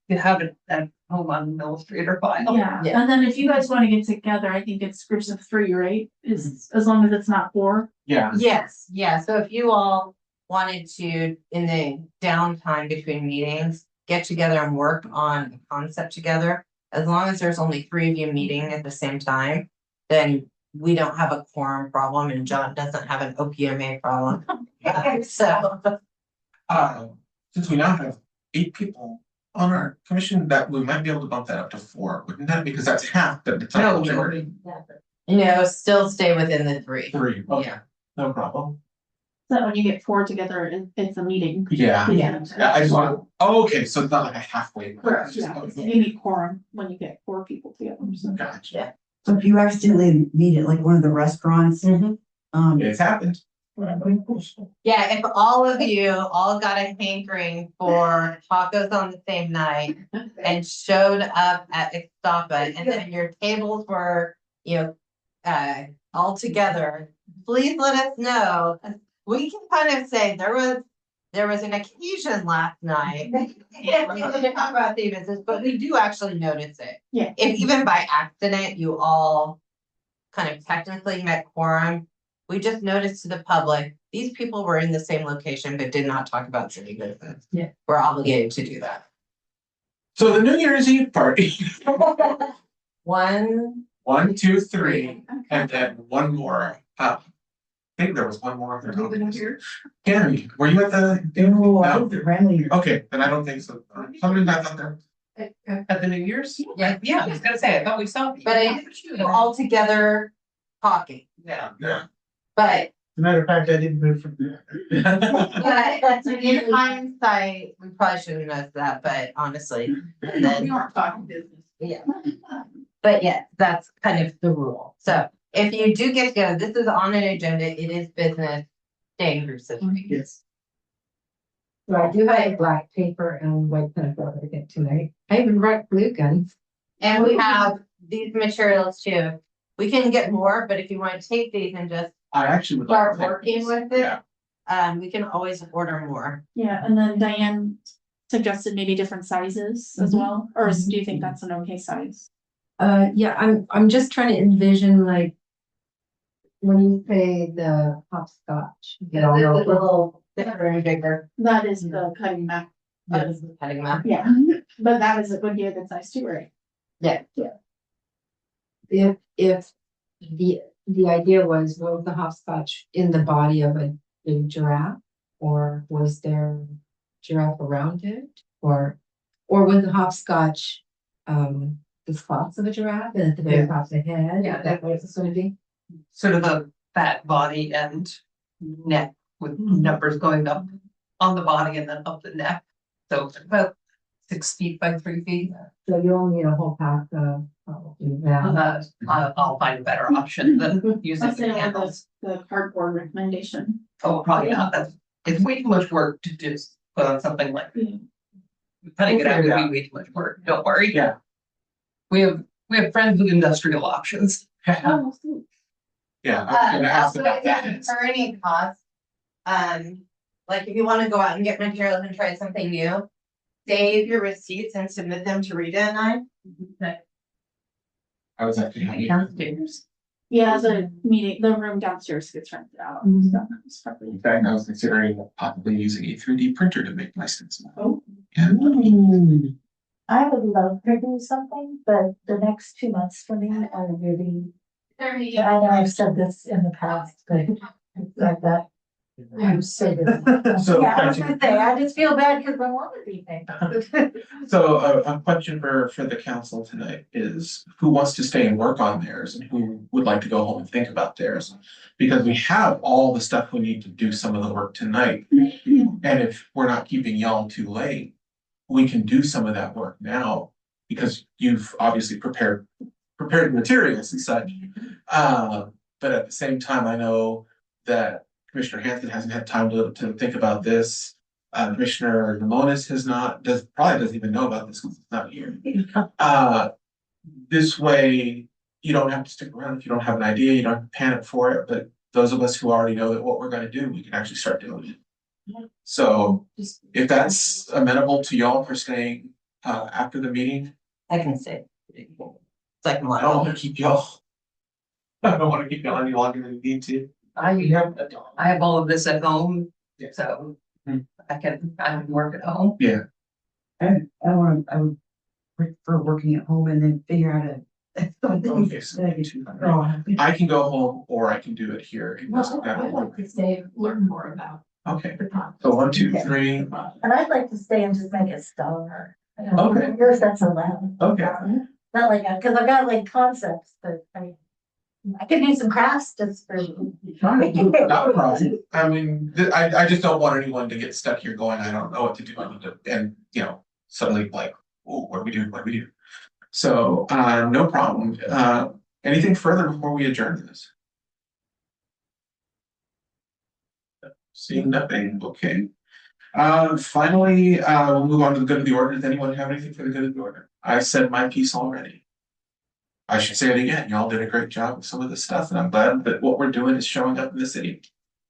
You have it at home on an Illustrator file. Yeah, and then if you guys want to get together, I think it's groups of 3, right? Is as long as it's not 4. Yeah. Yes, yeah, so if you all wanted to, in the downtime between meetings, get together and work on a concept together, as long as there's only 3 of you meeting at the same time, then we don't have a quorum problem and John doesn't have an OPMA problem. So, Since we now have 8 people on our commission, that we might be able to bump that up to 4, wouldn't that? Because that's half the No, majority. still stay within the 3. 3, okay, Yeah. no problem. So when you get 4 together, it's a meeting. Yeah. Yeah. I just want, oh, okay, so it's not like a halfway. Correct, It's just- yeah, okay, you need quorum when you get 4 people together, so. Gotcha. So if you accidentally meet at like one of the restaurants, It's happened. Yeah, if all of you all got a hankering for tacos on the same night and showed up at Ixtapa and then your tables were, all together, please let us know. We can kind of say there was an occasion last night. Yeah, we didn't talk about the business, but we do actually notice it. Yeah. If even by accident you all kind of technically met quorum, we just noticed to the public, these people were in the same location but did not talk about city business. Yeah. We're obligated to do that. So the New Year's Eve party, 1, 1, 2, 3, and then one more. I think there was one more. Gary, were you at the? No. Okay, then I don't think so. Somebody not out there. At the New Year's? Yeah, I was gonna say, I thought we saw. but I all together talking, Yeah. Yeah. but As a matter of fact, I didn't move from there. But in hindsight, we probably should have noticed that, but honestly, and then, We weren't talking business. yeah. But yeah, that's kind of the rule. So if you do get together, this is on an agenda, it is business, stay in groups of 3. Yes. So I do have black paper and white pen to get tonight. I even brought blue guns. And we have these materials too. We can get more, but if you want to take these and just I actually would like. start to take working this. with it, Yeah. we can always order more. Yeah, and then Diane suggested maybe different sizes as well, or do you think that's an okay size? Yeah, I'm just trying to envision like. When you say the hopscotch. you know, It's a little thicker and bigger. That is the cutting back, That is the cutting map. yeah, but that is, it would be a good size too, right? If the idea was the hopscotch in the body of a giraffe? Or was there giraffe around it? Or was the hopscotch the spots of a giraffe and at the very top of the head? Yeah. Is that what it's gonna be? Sort of a fat body and neck with numbers going up on the body and then up the neck. So it's about 6 feet by 3 feet. So you only need a whole pack of that. I'll find a better option than using Let's the say on candles. the cardboard recommendation. Oh, probably not. It's way too much work to just put on something like. Cutting it out would be way too much work. Don't worry. Yeah. We have friends with industrial options. Oh, sweet. Yeah. I was gonna ask Also, about it that. doesn't incur any cost. Like if you want to go out and get materials and try something new, save your receipts and submit them to Rita and I. I was actually happy. Downstairs. Yeah, the meeting, the room downstairs gets rented out. Mhm. So that's probably- In fact, I was considering possibly using a 3D printer to make my stencil. Oh. Yeah. I would love to do something, but the next 2 months for me are really, I know I've said this in the past, but like that. I'm so busy. So- Yeah, I was gonna say, I just feel bad because I want to be there. So a question for the council tonight is who wants to stay and work on theirs and who would like to go home and think about theirs? Because we have all the stuff we need to do some of the work tonight. And if we're not keeping y'all too late, we can do some of that work now because you've obviously prepared materials and such. But at the same time, I know that Commissioner Hanson hasn't had time to think about this. Commissioner Lamonis probably doesn't even know about this because it's not here. This way, you don't have to stick around if you don't have an idea, you don't have to panic for it, but those of us who already know that what we're gonna do, we can actually start doing it. So if that's amenable to y'all for staying after the meeting, I can say. It's like I don't wanna keep y'all. I don't wanna keep y'all any longer than you need to. I have all of this at home Yeah. So Mhm. I can work at home. Yeah, I would prefer working at home and then figure out something Okay, so that I two. could. Oh, I can go home or I can do it here. It doesn't Well, I'd matter. like to stay, learn more about Okay, the project. so 1, 2, 3. And I'd like to stay and just make a star. Okay. If that's allowed. Okay. Not like, cause I've got like concepts, but I could do some crafts just for. Not a problem. I mean, I just don't want anyone to get stuck here going, I don't know what to do, I need to, and, you know, suddenly like, oh, what do we do, what do we do? So, no problem, anything further before we adjourn this? Seeing nothing, okay. Finally, we'll move on to the good of the order. Does anyone have anything for the good of the order? I said my piece already. I should say it again, y'all did a great job with some of this stuff, and I'm glad that what we're doing is showing up in the city.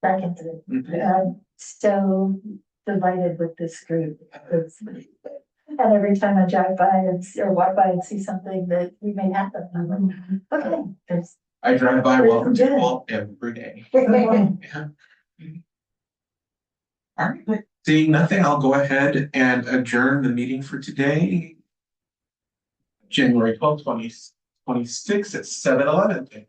Second to it. Mhm. I'm so delighted with this group. And every time I drive by or walk by and see something that we may happen, I'm like, okay, there's. I drive by Very welcome to good. Duvall every day. Okay. Yeah. All right, seeing nothing, I'll go ahead and adjourn the meeting for today. January 12th, 2026 at 7:11.